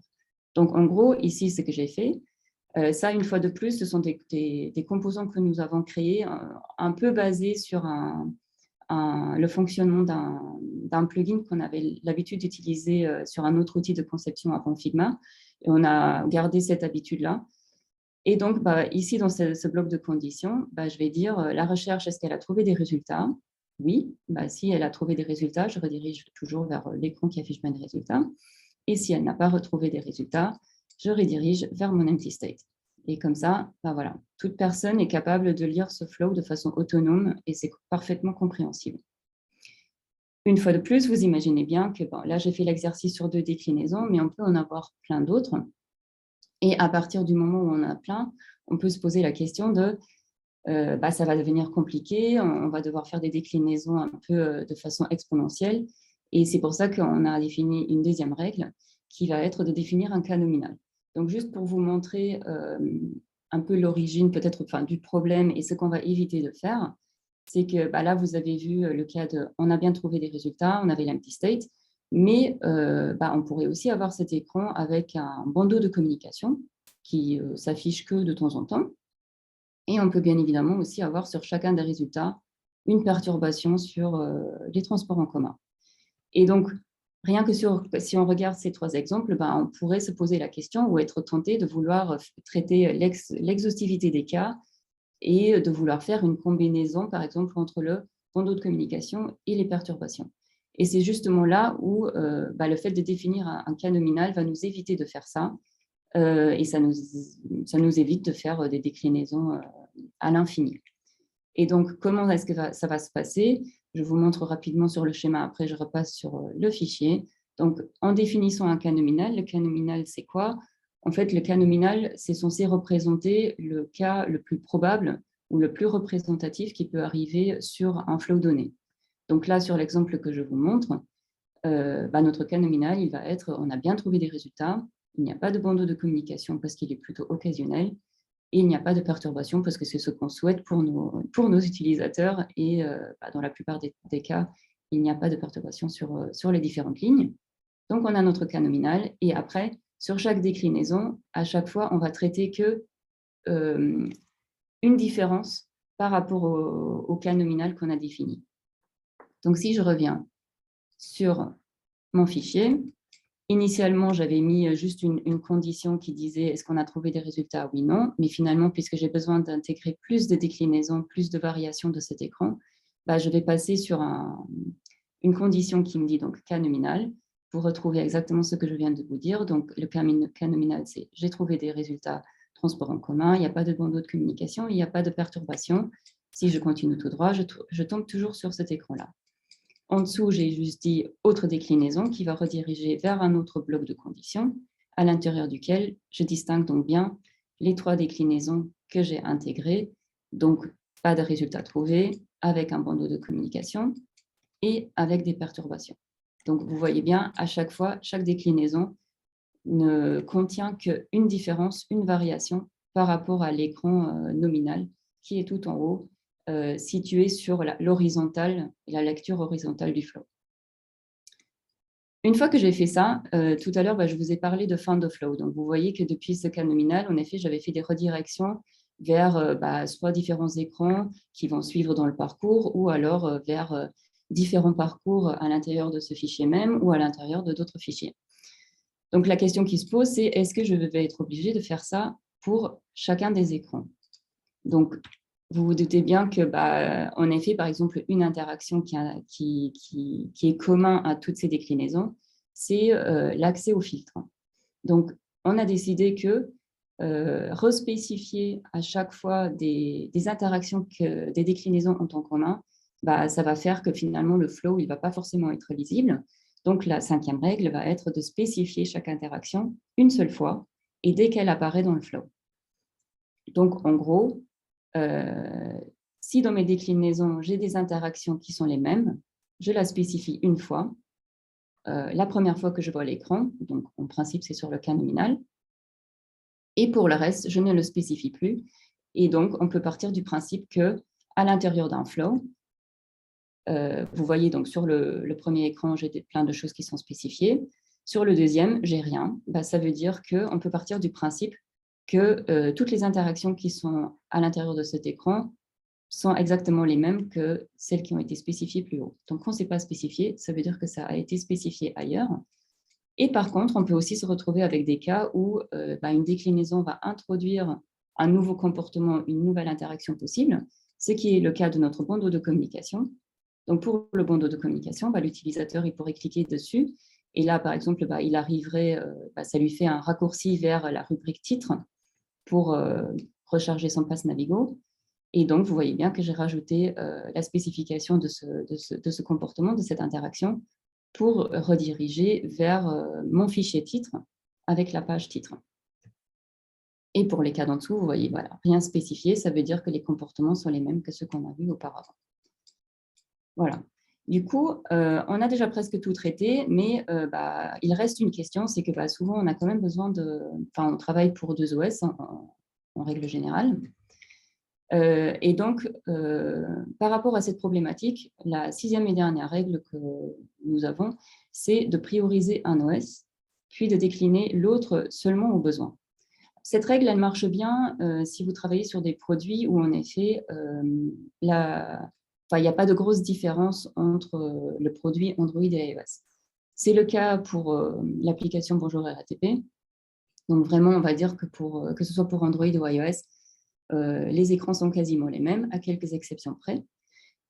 Donc, en gros, ici, ce que j'ai fait, ça, une fois de plus, ce sont des composants que nous avons créés un peu basés sur le fonctionnement d'un plugin qu'on avait l'habitude d'utiliser sur un autre outil de conception avant Figma. Et on a gardé cette habitude-là. Et donc, ici, dans ce bloc de conditions, je vais dire la recherche, est-ce qu'elle a trouvé des résultats? Oui. Si elle a trouvé des résultats, je redirige toujours vers l'écran qui affiche bien des résultats. Et si elle n'a pas retrouvé des résultats, je redirige vers mon empty state. Et comme ça, voilà, toute personne est capable de lire ce flow de façon autonome et c'est parfaitement compréhensible. Une fois de plus, vous imaginez bien que là, j'ai fait l'exercice sur 2 déclinaisons, mais on peut en avoir plein d'autres. Et à partir du moment où on en a plein, on peut se poser la question de ça va devenir compliqué, on va devoir faire des déclinaisons un peu de façon exponentielle. Et c'est pour ça qu'on a défini une deuxième règle qui va être de définir un cas nominal. Donc, juste pour vous montrer un peu l'origine peut-être du problème et ce qu'on va éviter de faire, c'est que là, vous avez vu le cas de « on a bien trouvé des résultats, on avait l'empty state », mais on pourrait aussi avoir cet écran avec un bandeau de communication qui s'affiche que de temps en temps. Et on peut bien évidemment aussi avoir sur chacun des résultats une perturbation sur les transports en commun. Et donc, rien que si on regarde ces 3 exemples, on pourrait se poser la question ou être tenté de vouloir traiter l'exhaustivité des cas et de vouloir faire une combinaison, par exemple, entre le bandeau de communication et les perturbations. Et c'est justement là où le fait de définir un cas nominal va nous éviter de faire ça et ça nous évite de faire des déclinaisons à l'infini. Et donc, comment est-ce que ça va se passer? Je vous montre rapidement sur le schéma, après je repasse sur le fichier. Donc, en définissant un cas nominal, le cas nominal, c'est quoi? En fait, le cas nominal, c'est censé représenter le cas le plus probable ou le plus représentatif qui peut arriver sur un flow donné. Donc là, sur l'exemple que je vous montre, notre cas nominal, il va être, on a bien trouvé des résultats, il n'y a pas de bandeau de communication parce qu'il est plutôt occasionnel, et il n'y a pas de perturbation parce que c'est ce qu'on souhaite pour nos utilisateurs et dans la plupart des cas, il n'y a pas de perturbation sur les différentes lignes. Donc, on a notre cas nominal et après, sur chaque déclinaison, à chaque fois, on va traiter que une différence par rapport au cas nominal qu'on a défini. Donc, si je reviens sur mon fichier Initialement, j'avais mis juste une condition qui disait est-ce qu'on a trouvé des résultats, oui, non. Mais finalement, puisque j'ai besoin d'intégrer plus de déclinaisons, plus de variations de cet écran, je vais passer sur une condition qui me dit donc cas nominal pour retrouver exactement ce que je viens de vous dire. Donc, le cas nominal, c'est j'ai trouvé des résultats transport en commun, il n'y a pas de bandeau de communication, il n'y a pas de perturbation. Si je continue tout droit, je tombe toujours sur cet écran-là. En dessous, j'ai juste dit autre déclinaison qui va rediriger vers un autre bloc de conditions à l'intérieur duquel je distingue donc bien les 3 déclinaisons que j'ai intégrées. Donc, pas de résultat trouvé, avec un bandeau de communication et avec des perturbations. Donc, vous voyez bien, à chaque fois, chaque déclinaison ne contient qu'une différence, une variation par rapport à l'écran nominal qui est tout en haut, situé sur l'horizontale, la lecture horizontale du flow. Une fois que j'ai fait ça, tout à l'heure, je vous ai parlé de fin de flow. Donc, vous voyez que depuis ce cas nominal, en effet, j'avais fait des redirections vers soit différents écrans qui vont suivre dans le parcours ou alors vers différents parcours à l'intérieur de ce fichier même ou à l'intérieur de d'autres fichiers. Donc, la question qui se pose, c'est est-ce que je vais être obligée de faire ça pour chacun des écrans? Donc, vous vous doutez bien que, en effet, par exemple, une interaction qui est commun à toutes ces déclinaisons, c'est l'accès au filtre. Donc, on a décidé que respécifier à chaque fois des interactions que des déclinaisons ont en commun, ça va faire que finalement, le flow, il ne va pas forcément être lisible. Donc, la 5e règle va être de spécifier chaque interaction une seule fois et dès qu'elle apparaît dans le flow. Donc, en gros, si dans mes déclinaisons, j'ai des interactions qui sont les mêmes, je la spécifie une fois. La première fois que je vois l'écran, donc en principe, c'est sur le cas nominal. Et pour le reste, je ne le spécifie plus. Et donc, on peut partir du principe qu'à l'intérieur d'un flow, vous voyez donc sur le premier écran, j'ai plein de choses qui sont spécifiées. Sur le deuxième, j'ai rien. Ça veut dire qu'on peut partir du principe que toutes les interactions qui sont à l'intérieur de cet écran sont exactement les mêmes que celles qui ont été spécifiées plus haut. Donc, quand ce n'est pas spécifié, ça veut dire que ça a été spécifié ailleurs. Et par contre, on peut aussi se retrouver avec des cas où une déclinaison va introduire un nouveau comportement, une nouvelle interaction possible, ce qui est le cas de notre bandeau de communication. Donc, pour le bandeau de communication, l'utilisateur il pourrait cliquer dessus. Et là, par exemple, il arriverait, ça lui fait un raccourci vers la rubrique titre pour recharger son pass Navigo. Et donc, vous voyez bien que j'ai rajouté la spécification de ce comportement, de cette interaction, pour rediriger vers mon fichier titre avec la page titre. Et pour les cas d'en dessous, vous voyez, rien spécifié, ça veut dire que les comportements sont les mêmes que ceux qu'on a vus auparavant. Voilà. Du coup, on a déjà presque tout traité, mais il reste une question, c'est que souvent, on a quand même besoin on travaille pour 2 OS en règle générale. Et donc, par rapport à cette problématique, la 6e et dernière règle que nous avons, c'est de prioriser un OS, puis de décliner l'autre seulement au besoin. Cette règle, elle marche bien si vous travaillez sur des produits où, en effet, il n'y a pas de grosse différence entre le produit Android et iOS. C'est le cas pour l'application Bonjour RATP. Donc, vraiment, on va dire que ce soit pour Android ou iOS, les écrans sont quasiment les mêmes, à quelques exceptions près.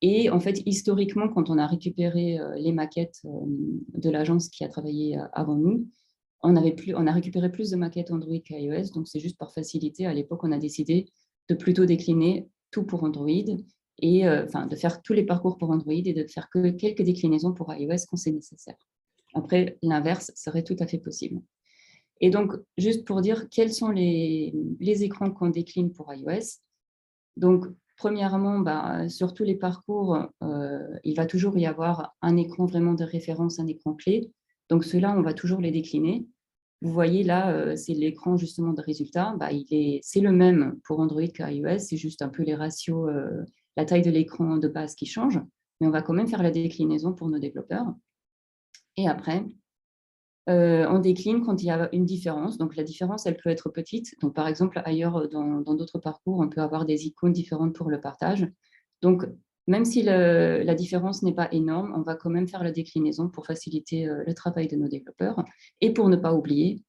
Et en fait, historiquement, quand on a récupéré les maquettes de l'agence qui a travaillé avant nous, on a récupéré plus de maquettes Android qu'iOS, donc c'est juste par facilité. À l'époque, on a décidé de plutôt décliner tout pour Android et de faire tous les parcours pour Android et de faire que quelques déclinaisons pour iOS quand c'est nécessaire. Après, l'inverse serait tout à fait possible. Et donc, juste pour dire quels sont les écrans qu'on décline pour iOS. Donc, premièrement, sur tous les parcours, il va toujours y avoir un écran vraiment de référence, un écran clé. Donc, ceux-là, on va toujours les décliner. Vous voyez là, c'est l'écran justement de résultat. C'est le même pour Android qu'iOS, c'est juste un peu les ratios, la taille de l'écran de base qui change. Mais on va quand même faire la déclinaison pour nos développeurs. Et après, on décline quand il y a une différence. Donc, la différence, elle peut être petite. Donc, par exemple, ailleurs, dans d'autres parcours, on peut avoir des icônes différentes pour le partage. Donc, Même si la différence n'est pas énorme, on va quand même faire la déclinaison pour faciliter le travail de nos développeurs et pour ne pas oublier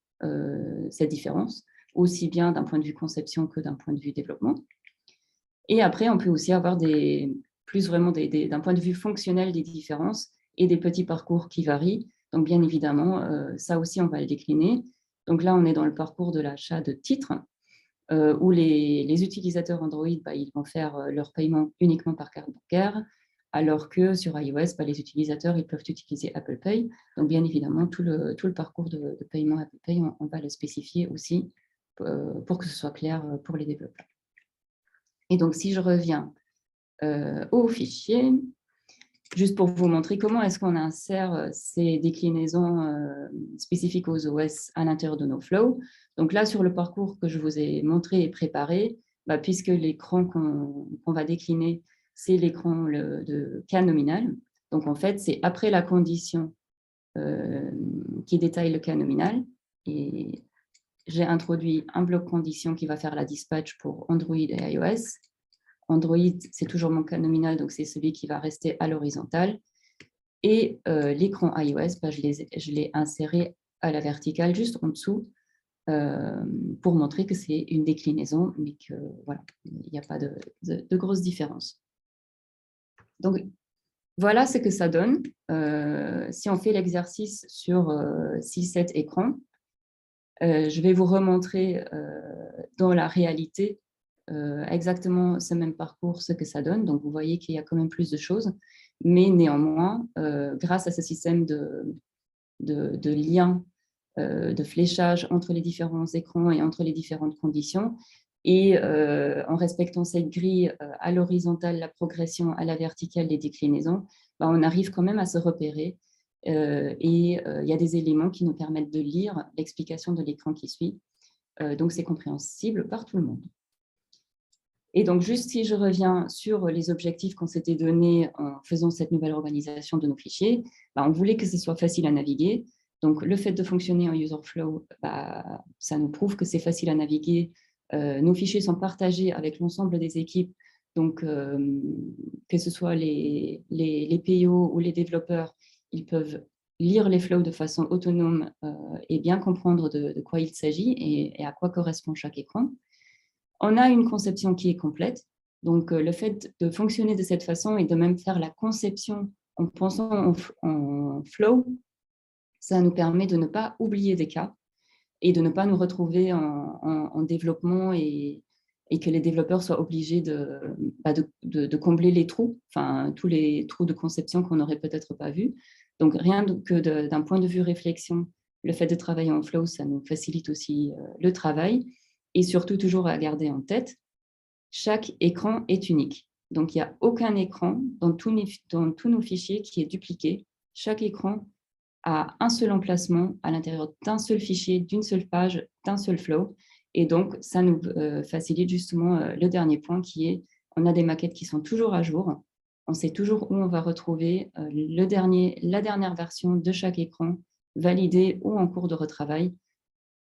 cette différence, aussi bien d'un point de vue conception que d'un point de vue développement. Et après, on peut aussi avoir d'un point de vue fonctionnel des différences et des petits parcours qui varient. Donc, bien évidemment, ça aussi, on va le décliner. Donc là, on est dans le parcours de l'achat de titres, où les utilisateurs Android, ils vont faire leur paiement uniquement par carte bancaire, alors que sur iOS, les utilisateurs ils peuvent utiliser Apple Pay. Donc, bien évidemment, tout le parcours de paiement Apple Pay, on va le spécifier aussi pour que ce soit clair pour les développeurs. Et donc, si je reviens au fichier, juste pour vous montrer comment est-ce qu'on insère ces déclinaisons spécifiques aux OS à l'intérieur de nos flows. Donc là, sur le parcours que je vous ai montré et préparé, puisque l'écran qu'on va décliner, c'est l'écran de cas nominal. Donc en fait, c'est après la condition qui détaille le cas nominal. Et j'ai introduit un bloc condition qui va faire la dispatch pour Android et iOS. Android, c'est toujours mon cas nominal, donc c'est celui qui va rester à l'horizontale. Et l'écran iOS, je l'ai inséré à la verticale, juste en dessous, pour montrer que c'est une déclinaison, mais que voilà, il n'y a pas de grosse différence. Donc, voilà ce que ça donne. Si on fait l'exercice sur 6-7 écrans, je vais vous remontrer dans la réalité exactement ce même parcours, ce que ça donne. Donc, vous voyez qu'il y a quand même plus de choses. Mais néanmoins, grâce à ce système de liens, de fléchage entre les différents écrans et entre les différentes conditions, et en respectant cette grille à l'horizontale, la progression, à la verticale, les déclinaisons, on arrive quand même à se repérer. Et il y a des éléments qui nous permettent de lire l'explication de l'écran qui suit. Donc, c'est compréhensible par tout le monde. Et donc, juste si je reviens sur les objectifs qu'on s'était donnés en faisant cette nouvelle organisation de nos fichiers, on voulait que ce soit facile à naviguer. Donc, le fait de fonctionner en user flow, ça nous prouve que c'est facile à naviguer. Nos fichiers sont partagés avec l'ensemble des équipes. Donc, que ce soit les PO ou les développeurs, ils peuvent lire les flows de façon autonome et bien comprendre de quoi il s'agit et à quoi correspond chaque écran. On a une conception qui est complète. Donc, le fait de fonctionner de cette façon et de même faire la conception en pensant en flow, ça nous permet de ne pas oublier des cas et de ne pas nous retrouver en développement et que les développeurs soient obligés de combler les trous, enfin, tous les trous de conception qu'on n'aurait peut-être pas vus. Donc, rien que d'un point de vue réflexion, le fait de travailler en flow, ça nous facilite aussi le travail. Et surtout, toujours à garder en tête, chaque écran est unique. Donc, il n'y a aucun écran dans tous nos fichiers qui est dupliqué. Chaque écran a un seul emplacement à l'intérieur d'un seul fichier, d'une seule page, d'un seul flow. Et donc, ça nous facilite justement le dernier point qui est, on a des maquettes qui sont toujours à jour. On sait toujours où on va retrouver la dernière version de chaque écran, validée ou en cours de retravail.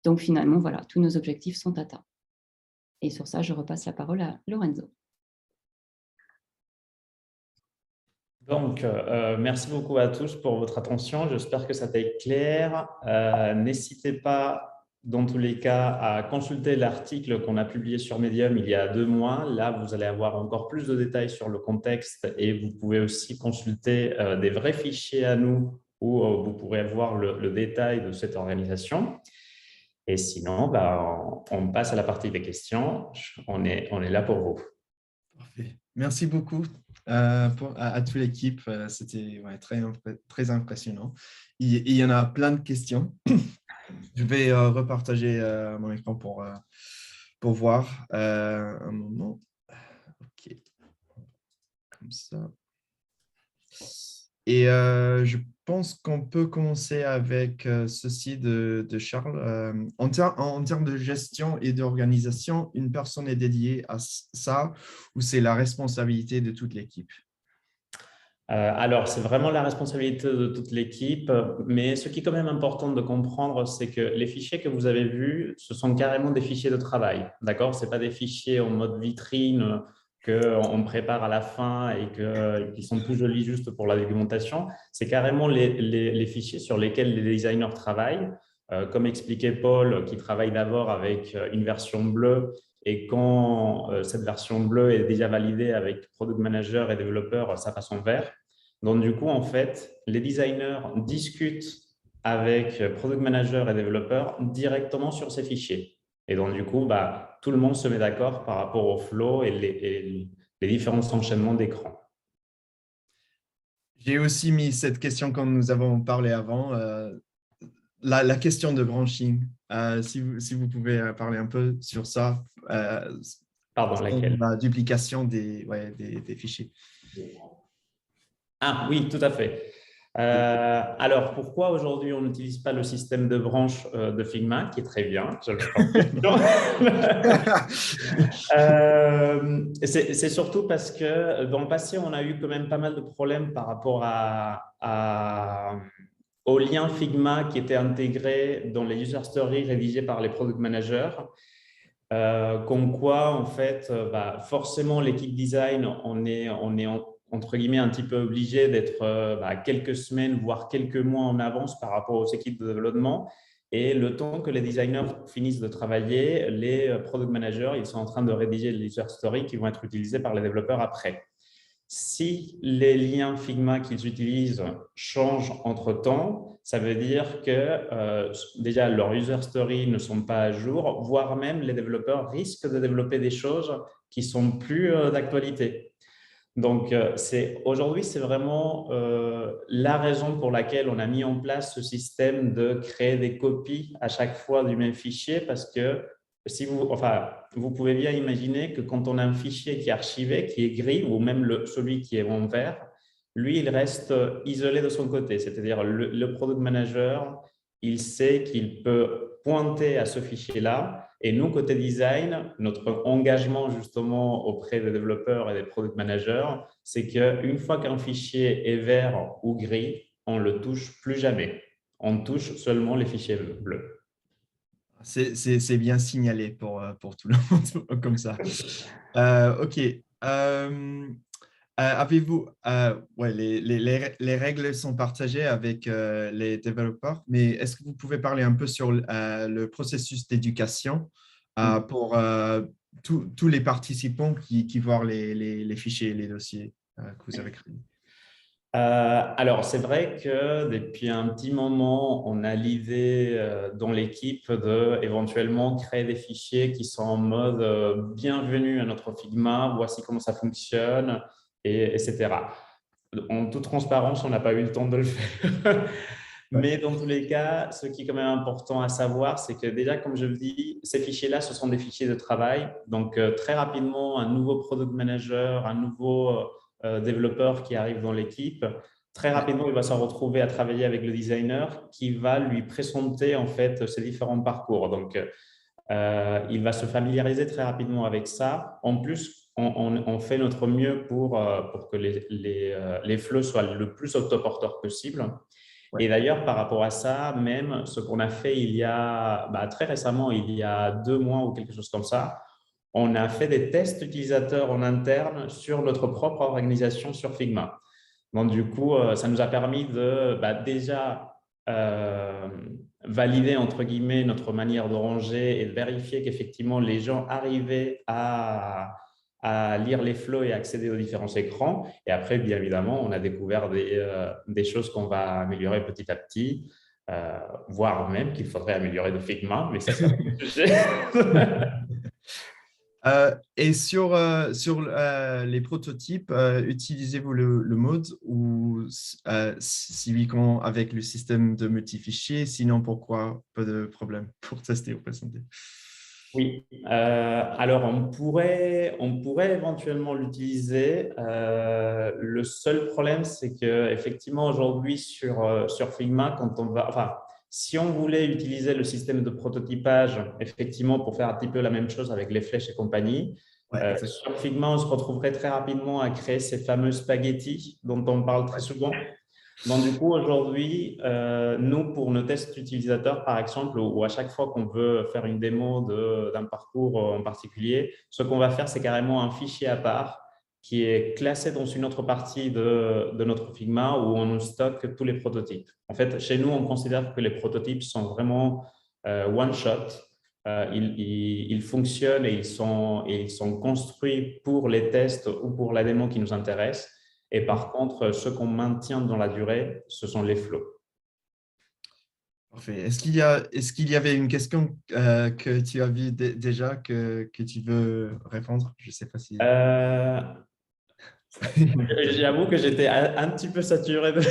Donc, finalement, voilà, tous nos objectifs sont atteints. Et sur ça, je repasse la parole à Lorenzo. Donc, merci beaucoup à tous pour votre attention. J'espère que ça a été clair. N'hésitez pas, dans tous les cas, à consulter l'article qu'on a publié sur Medium il y a 2 mois. Là, vous allez avoir encore plus de détails sur le contexte et vous pouvez aussi consulter des vrais fichiers à nous où vous pourrez avoir le détail de cette organisation. Et sinon, on passe à la partie des questions. On est là pour vous. Parfait. Merci beaucoup à toute l'équipe. C'était très impressionnant. Il y en a plein de questions. Je vais repartager mon écran pour voir un moment. OK. Comme ça. Et je pense qu'on peut commencer avec ceci de Charles. En termes de gestion et d'organisation, une personne est dédiée à ça ou c'est la responsabilité de toute l'équipe? Alors, c'est vraiment la responsabilité de toute l'équipe, mais ce qui est quand même important de comprendre, c'est que les fichiers que vous avez vus, ce sont carrément des fichiers de travail, d'accord? Ce n'est pas des fichiers en mode vitrine qu'on prépare à la fin et qui sont plus jolis juste pour la documentation. C'est carrément les fichiers sur lesquels les designers travaillent. Comme expliquait Paul, qui travaille d'abord avec une version bleue, et quand cette version bleue est déjà validée avec Product Manager et développeur, ça passe en vert. Donc, du coup, en fait, les designers discutent avec Product Manager et développeur directement sur ces fichiers. Et donc, du coup, tout le monde se met d'accord par rapport au flow et les différents enchaînements d'écran. J'ai aussi mis cette question quand nous avons parlé avant, la question de branching. Si vous pouvez parler un peu sur ça. Pardon, laquelle? La duplication des fichiers. Ah oui, tout à fait. Alors, pourquoi aujourd'hui on n'utilise pas le système de branche de Figma, qui est très bien, je le c'est surtout parce que dans le passé, on a eu quand même pas mal de problèmes par rapport au lien Figma qui était intégré dans les user stories rédigées par les product managers. Comme quoi, en fait, forcément, l'équipe design, on est entre guillemets un petit peu obligé d'être quelques semaines, voire quelques mois en avance par rapport aux équipes de développement. Et le temps que les designers finissent de travailler, les product managers, ils sont en train de rédiger les user stories qui vont être utilisés par les développeurs après. Si les liens Figma qu'ils utilisent changent entre-temps, ça veut dire que déjà leurs user stories ne sont pas à jour, voire même les développeurs risquent de développer des choses qui sont plus d'actualité. Donc, aujourd'hui, c'est vraiment la raison pour laquelle on a mis en place ce système de créer des copies à chaque fois du même fichier, parce que vous pouvez bien imaginer que quand on a un fichier qui est archivé, qui est gris, ou même celui qui est en vert, lui, il reste isolé de son côté. C'est-à-dire le product manager, il sait qu'il peut pointer à ce fichier-là. Et nous, côté design, notre engagement justement auprès des développeurs et des product managers, c'est qu'une fois qu'un fichier est vert ou gris, on ne le touche plus jamais. On touche seulement les fichiers bleus. C'est bien signalé pour tout le monde, comme ça. OK. Avez-vous… les règles sont partagées avec les développeurs, mais est-ce que vous pouvez parler un peu sur le processus d'éducation pour tous les participants qui voient les fichiers et les dossiers que vous avez créés? Alors, c'est vrai que depuis un petit moment, on a l'idée dans l'équipe d'éventuellement créer des fichiers qui sont en mode bienvenue à notre Figma, voici comment ça fonctionne, etc. En toute transparence, on n'a pas eu le temps de le faire. Mais dans tous les cas, ce qui est quand même important à savoir, c'est que déjà, comme je le dis, ces fichiers-là, ce sont des fichiers de travail. Donc, très rapidement, un nouveau product manager, un nouveau développeur qui arrive dans l'équipe, très rapidement, il va se retrouver à travailler avec le designer qui va lui présenter en fait ses différents parcours. Donc, il va se familiariser très rapidement avec ça. En plus, on fait notre mieux pour que les flows soient le plus autoporteurs possible. Et d'ailleurs, par rapport à ça, même ce qu'on a fait il y a très récemment, il y a 2 mois ou quelque chose comme ça, on a fait des tests utilisateurs en interne sur notre propre organisation sur Figma. Donc, du coup, ça nous a permis de déjà valider, entre guillemets, notre manière de ranger et de vérifier qu'effectivement, les gens arrivaient à lire les flows et accéder aux différents écrans. Et après, bien évidemment, on a découvert des choses qu'on va améliorer petit à petit, voire même qu'il faudrait améliorer de Figma, mais ça, c'est un sujet. Et sur les prototypes, utilisez-vous le mode ou Civicon avec le système de multifichiers? Sinon, pourquoi pas de problème pour tester ou présenter? Oui, alors on pourrait éventuellement l'utiliser. Le seul problème, c'est qu'effectivement, aujourd'hui, sur Figma, si on voulait utiliser le système de prototypage, effectivement, pour faire un petit peu la même chose avec les flèches et compagnie, sur Figma, on se retrouverait très rapidement à créer ces fameux spaghettis dont on parle très souvent. Donc, du coup, aujourd'hui, nous, pour nos tests utilisateurs, par exemple, ou à chaque fois qu'on veut faire une démo d'un parcours en particulier, ce qu'on va faire, c'est carrément un fichier à part qui est classé dans une autre partie de notre Figma où on stocke tous les prototypes. En fait, chez nous, on considère que les prototypes sont vraiment one-shot. Ils fonctionnent et ils sont construits pour les tests ou pour la démo qui nous intéresse. Et par contre, ce qu'on maintient dans la durée, ce sont les flows. Parfait. Est-ce qu'il y avait une question que tu as vue déjà que tu veux répondre? Je ne sais pas si… J'avoue que j'étais un petit peu saturé de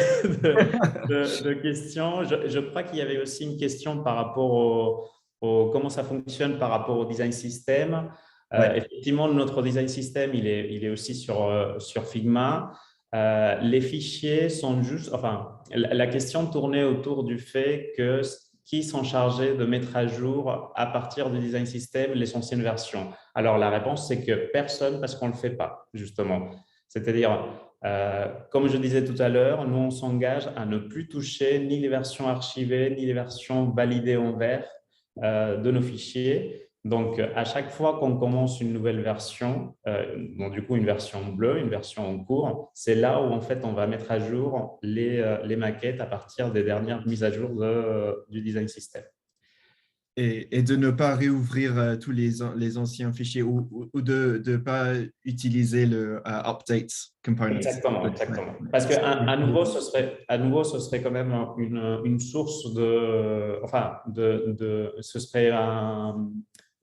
questions. Je crois qu'il y avait aussi une question par rapport comment ça fonctionne par rapport au design system. Ouais. Effectivement, notre design system, il est aussi sur Figma. Les fichiers sont juste… Enfin, la question tournait autour du fait que qui sont chargés de mettre à jour à partir du design system les anciennes versions. Alors, la réponse, c'est que personne parce qu'on ne le fait pas, justement. C'est-à-dire, comme je disais tout à l'heure, nous, on s'engage à ne plus toucher ni les versions archivées, ni les versions validées en vert de nos fichiers. Donc, à chaque fois qu'on commence une nouvelle version, donc du coup une version bleue, une version en cours, c'est là où en fait on va mettre à jour les maquettes à partir des dernières mises à jour du design system. Et de ne pas réouvrir tous les anciens fichiers ou de ne pas utiliser le update component. Exactement, exactement. Parce qu'à nouveau, ce serait quand même une source ce serait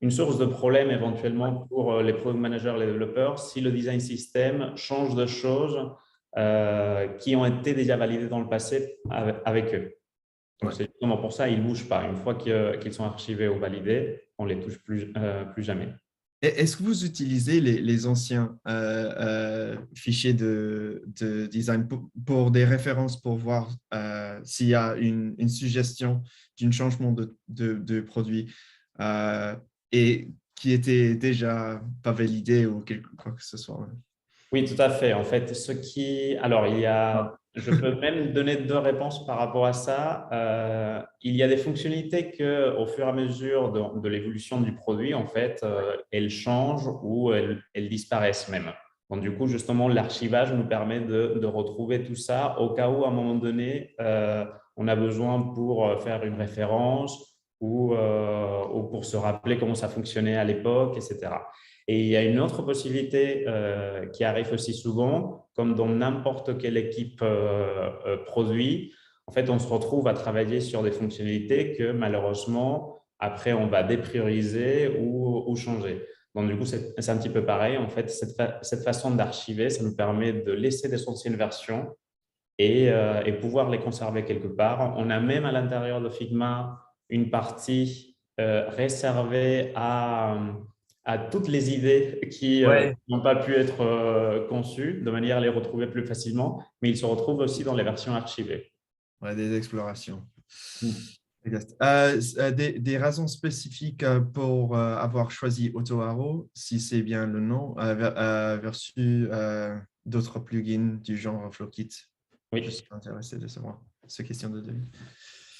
une source de problème éventuellement pour les product managers, les développeurs, si le design system change de choses qui ont été déjà validées dans le passé avec eux. Donc, c'est justement pour ça, ils ne bougent pas. Une fois qu'ils sont archivés ou validés, on ne les touche plus jamais. Est-ce que vous utilisez les anciens fichiers de design pour des références pour voir s'il y a une suggestion d'un changement de produit et qui était déjà pas validé ou quoi que ce soit? Oui, tout à fait. En fait, alors, je peux même donner deux réponses par rapport à ça. Il y a des fonctionnalités que, au fur et à mesure de l'évolution du produit, en fait, elles changent ou elles disparaissent même. Donc, du coup, justement, l'archivage nous permet de retrouver tout ça au cas où, à un moment donné, on a besoin pour faire une référence ou pour se rappeler comment ça fonctionnait à l'époque, etc. Et il y a une autre possibilité qui arrive aussi souvent, comme dans n'importe quelle équipe produit. En fait, on se retrouve à travailler sur des fonctionnalités que malheureusement, après, on va déprioriser ou changer. Donc, du coup, c'est un petit peu pareil. En fait, cette façon d'archiver, ça nous permet de laisser des anciennes versions et pouvoir les conserver quelque part. On a même à l'intérieur de Figma une partie réservée à toutes les idées qui n'ont pas pu être conçues, de manière à les retrouver plus facilement, mais ils se retrouvent aussi dans les versions archivées. Ouais, des explorations. Des raisons spécifiques pour avoir choisi AutoArrow, si c'est bien le nom, versus d'autres plugins du genre Flowkit? Oui. Je suis intéressé de savoir cette question de David.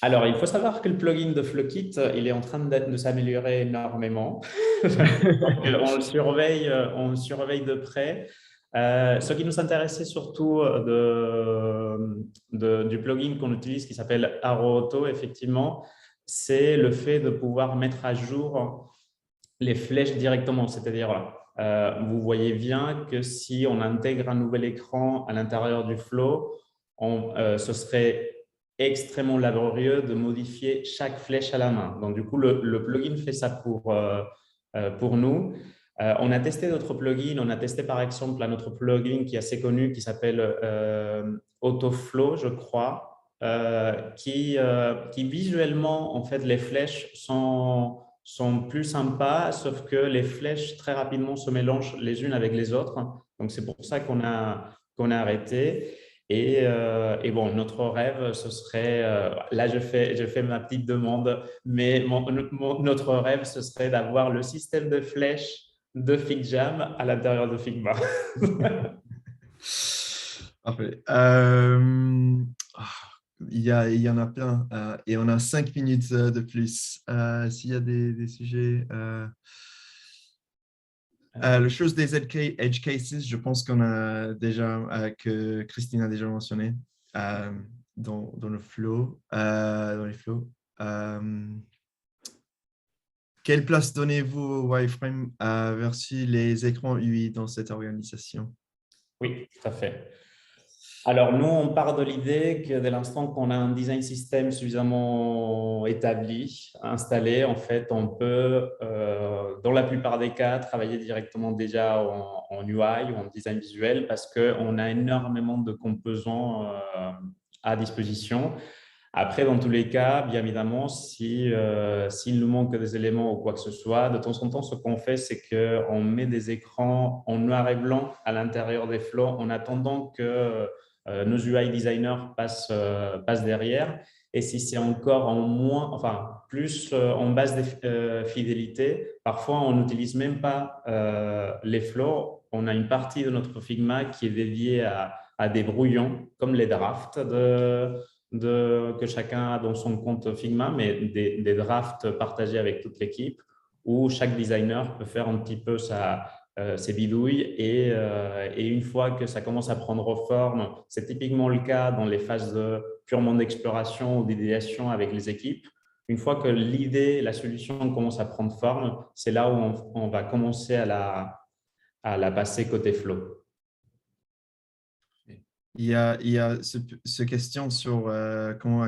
Alors, il faut savoir que le plugin de Flowkit, il est en train de s'améliorer énormément. On le surveille de près. Ce qui nous intéressait surtout du plugin qu'on utilise, qui s'appelle Arrow Auto, effectivement, c'est le fait de pouvoir mettre à jour les flèches directement. C'est-à-dire, vous voyez bien que si on intègre un nouvel écran à l'intérieur du flow, ce serait extrêmement laborieux de modifier chaque flèche à la main. Donc, du coup, le plugin fait ça pour nous. On a testé d'autres plugins. On a testé, par exemple, un autre plugin qui est assez connu qui s'appelle Autoflow, je crois, qui visuellement, en fait, les flèches sont plus sympas, sauf que les flèches très rapidement se mélangent les unes avec les autres. Donc, c'est pour ça qu'on a arrêté. Et bon, notre rêve, ce serait, là je fais ma petite demande, mais notre rêve, ce serait d'avoir le système de flèches de FigJam à l'intérieur de Figma. Parfait. il y en a plein et on a 5 minutes de plus. S'il y a des sujets… la chose des edge cases, je pense qu'on a déjà, que Christine a déjà mentionné dans le flow, dans les flows. Quelle place donnez-vous au wireframe versus les écrans UI dans cette organisation? Oui, tout à fait. Alors, nous, on part de l'idée que dès l'instant qu'on a un design system suffisamment établi, installé, en fait, on peut, dans la plupart des cas, travailler directement déjà en UI ou en design visuel parce qu'on a énormément de composants à disposition. Après, dans tous les cas, bien évidemment, s'il nous manque des éléments ou quoi que ce soit, de temps en temps, ce qu'on fait, c'est qu'on met des écrans en noir et blanc à l'intérieur des flows en attendant que nos UI designers passent derrière. Et si c'est encore plus en base de fidélité, parfois, on n'utilise même pas les flows. On a une partie de notre Figma qui est dédiée à des brouillons, comme les drafts que chacun a dans son compte Figma, mais des drafts partagés avec toute l'équipe où chaque designer peut faire un petit peu ses bidouilles et une fois que ça commence à prendre forme, c'est typiquement le cas dans les phases purement d'exploration ou d'idéation avec les équipes. Une fois que l'idée, la solution commence à prendre forme, c'est là où on va commencer à la passer côté flow. Il y a ce question sur comment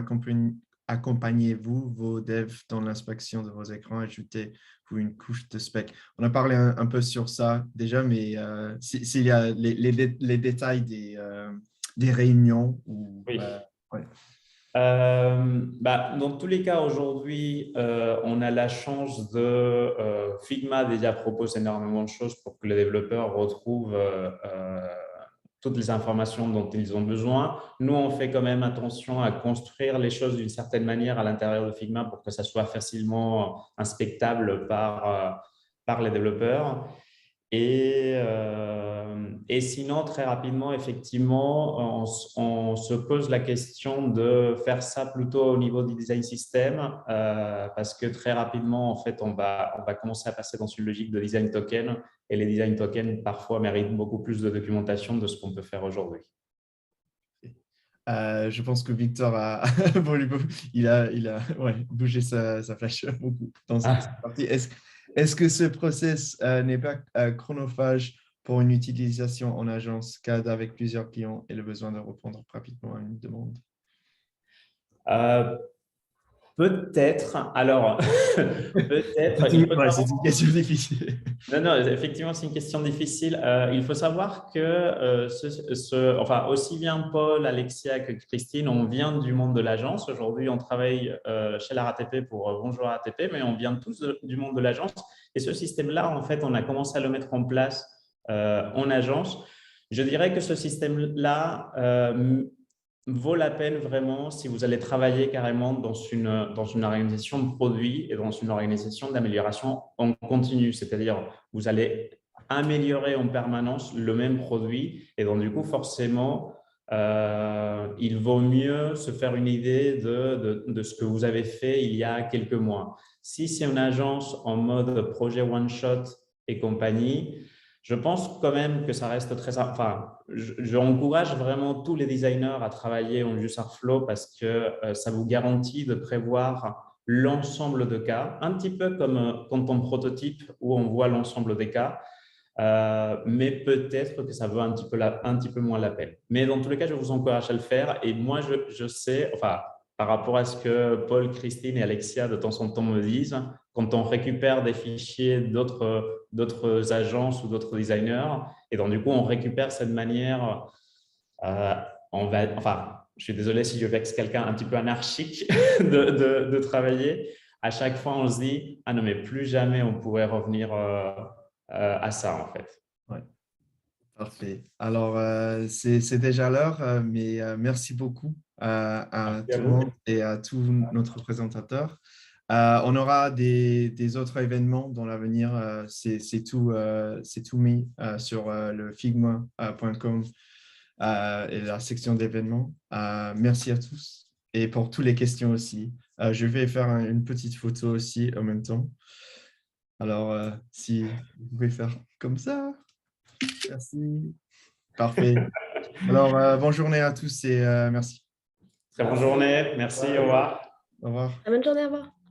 accompagnez-vous vos devs dans l'inspection de vos écrans, ajoutez-vous une couche de spec. On a parlé un peu sur ça déjà, mais s'il y a les détails des réunions. Oui. Ouais. Dans tous les cas, aujourd'hui, on a la chance de… Figma déjà propose énormément de choses pour que les développeurs retrouvent toutes les informations dont ils ont besoin. Nous, on fait quand même attention à construire les choses d'une certaine manière à l'intérieur de Figma pour que ça soit facilement inspectable par les développeurs. Et sinon, très rapidement, effectivement, on se pose la question de faire ça plutôt au niveau du design system parce que très rapidement, en fait, on va commencer à passer dans une logique de design token et les design tokens, parfois, méritent beaucoup plus de documentation de ce qu'on peut faire aujourd'hui. Je pense que Victor il a bougé sa flèche beaucoup dans cette partie. Est-ce que ce process n'est pas chronophage pour une utilisation en agence cadre avec plusieurs clients et le besoin de répondre rapidement à une demande? Peut-être. Alors, peut-être. C'est une question difficile. Non, effectivement, c'est une question difficile. Il faut savoir que aussi bien Paul, Alexia que Christine, on vient du monde de l'agence. Aujourd'hui, on travaille chez la RATP pour Bonjour RATP, mais on vient tous du monde de l'agence. Et ce système-là, en fait, on a commencé à le mettre en place en agence. Je dirais que ce système-là vaut la peine vraiment si vous allez travailler carrément dans une organisation de produits et dans une organisation d'amélioration en continu. C'est-à-dire, vous allez améliorer en permanence le même produit et donc, du coup, forcément, il vaut mieux se faire une idée de ce que vous avez fait il y a quelques mois. Si c'est une agence en mode projet one-shot et compagnie, je pense quand même que ça reste très… Enfin, j'encourage vraiment tous les designers à travailler en User Flow parce que ça vous garantit de prévoir l'ensemble de cas, un petit peu comme quand on prototype où on voit l'ensemble des cas, mais peut-être que ça vaut un petit peu moins la peine. Mais dans tous les cas, je vous encourage à le faire et moi, je sais… Enfin, par rapport à ce que Paul, Christine et Alexia de temps en temps me disent, quand on récupère des fichiers d'autres agences ou d'autres designers, et donc du coup, on récupère cette manière, je suis désolé si je vexe quelqu'un un petit peu anarchique de travailler. À chaque fois, on se dit, ah non, mais plus jamais on pourrait revenir à ça, en fait. Ouais. Parfait. Alors, c'est déjà l'heure, mais merci beaucoup à tout le monde et à tous notre présentateur. On aura des autres événements dans l'avenir. C'est tout mis sur le figma.com et la section d'événements. Merci à tous. et pour toutes les questions aussi. Je vais faire une petite photo aussi en même temps. Alors, si vous pouvez faire comme ça. Merci. Parfait. Alors, bonne journée à tous et merci. Très bonne journée. Merci. Au revoir. Au revoir. Bonne journée, au revoir.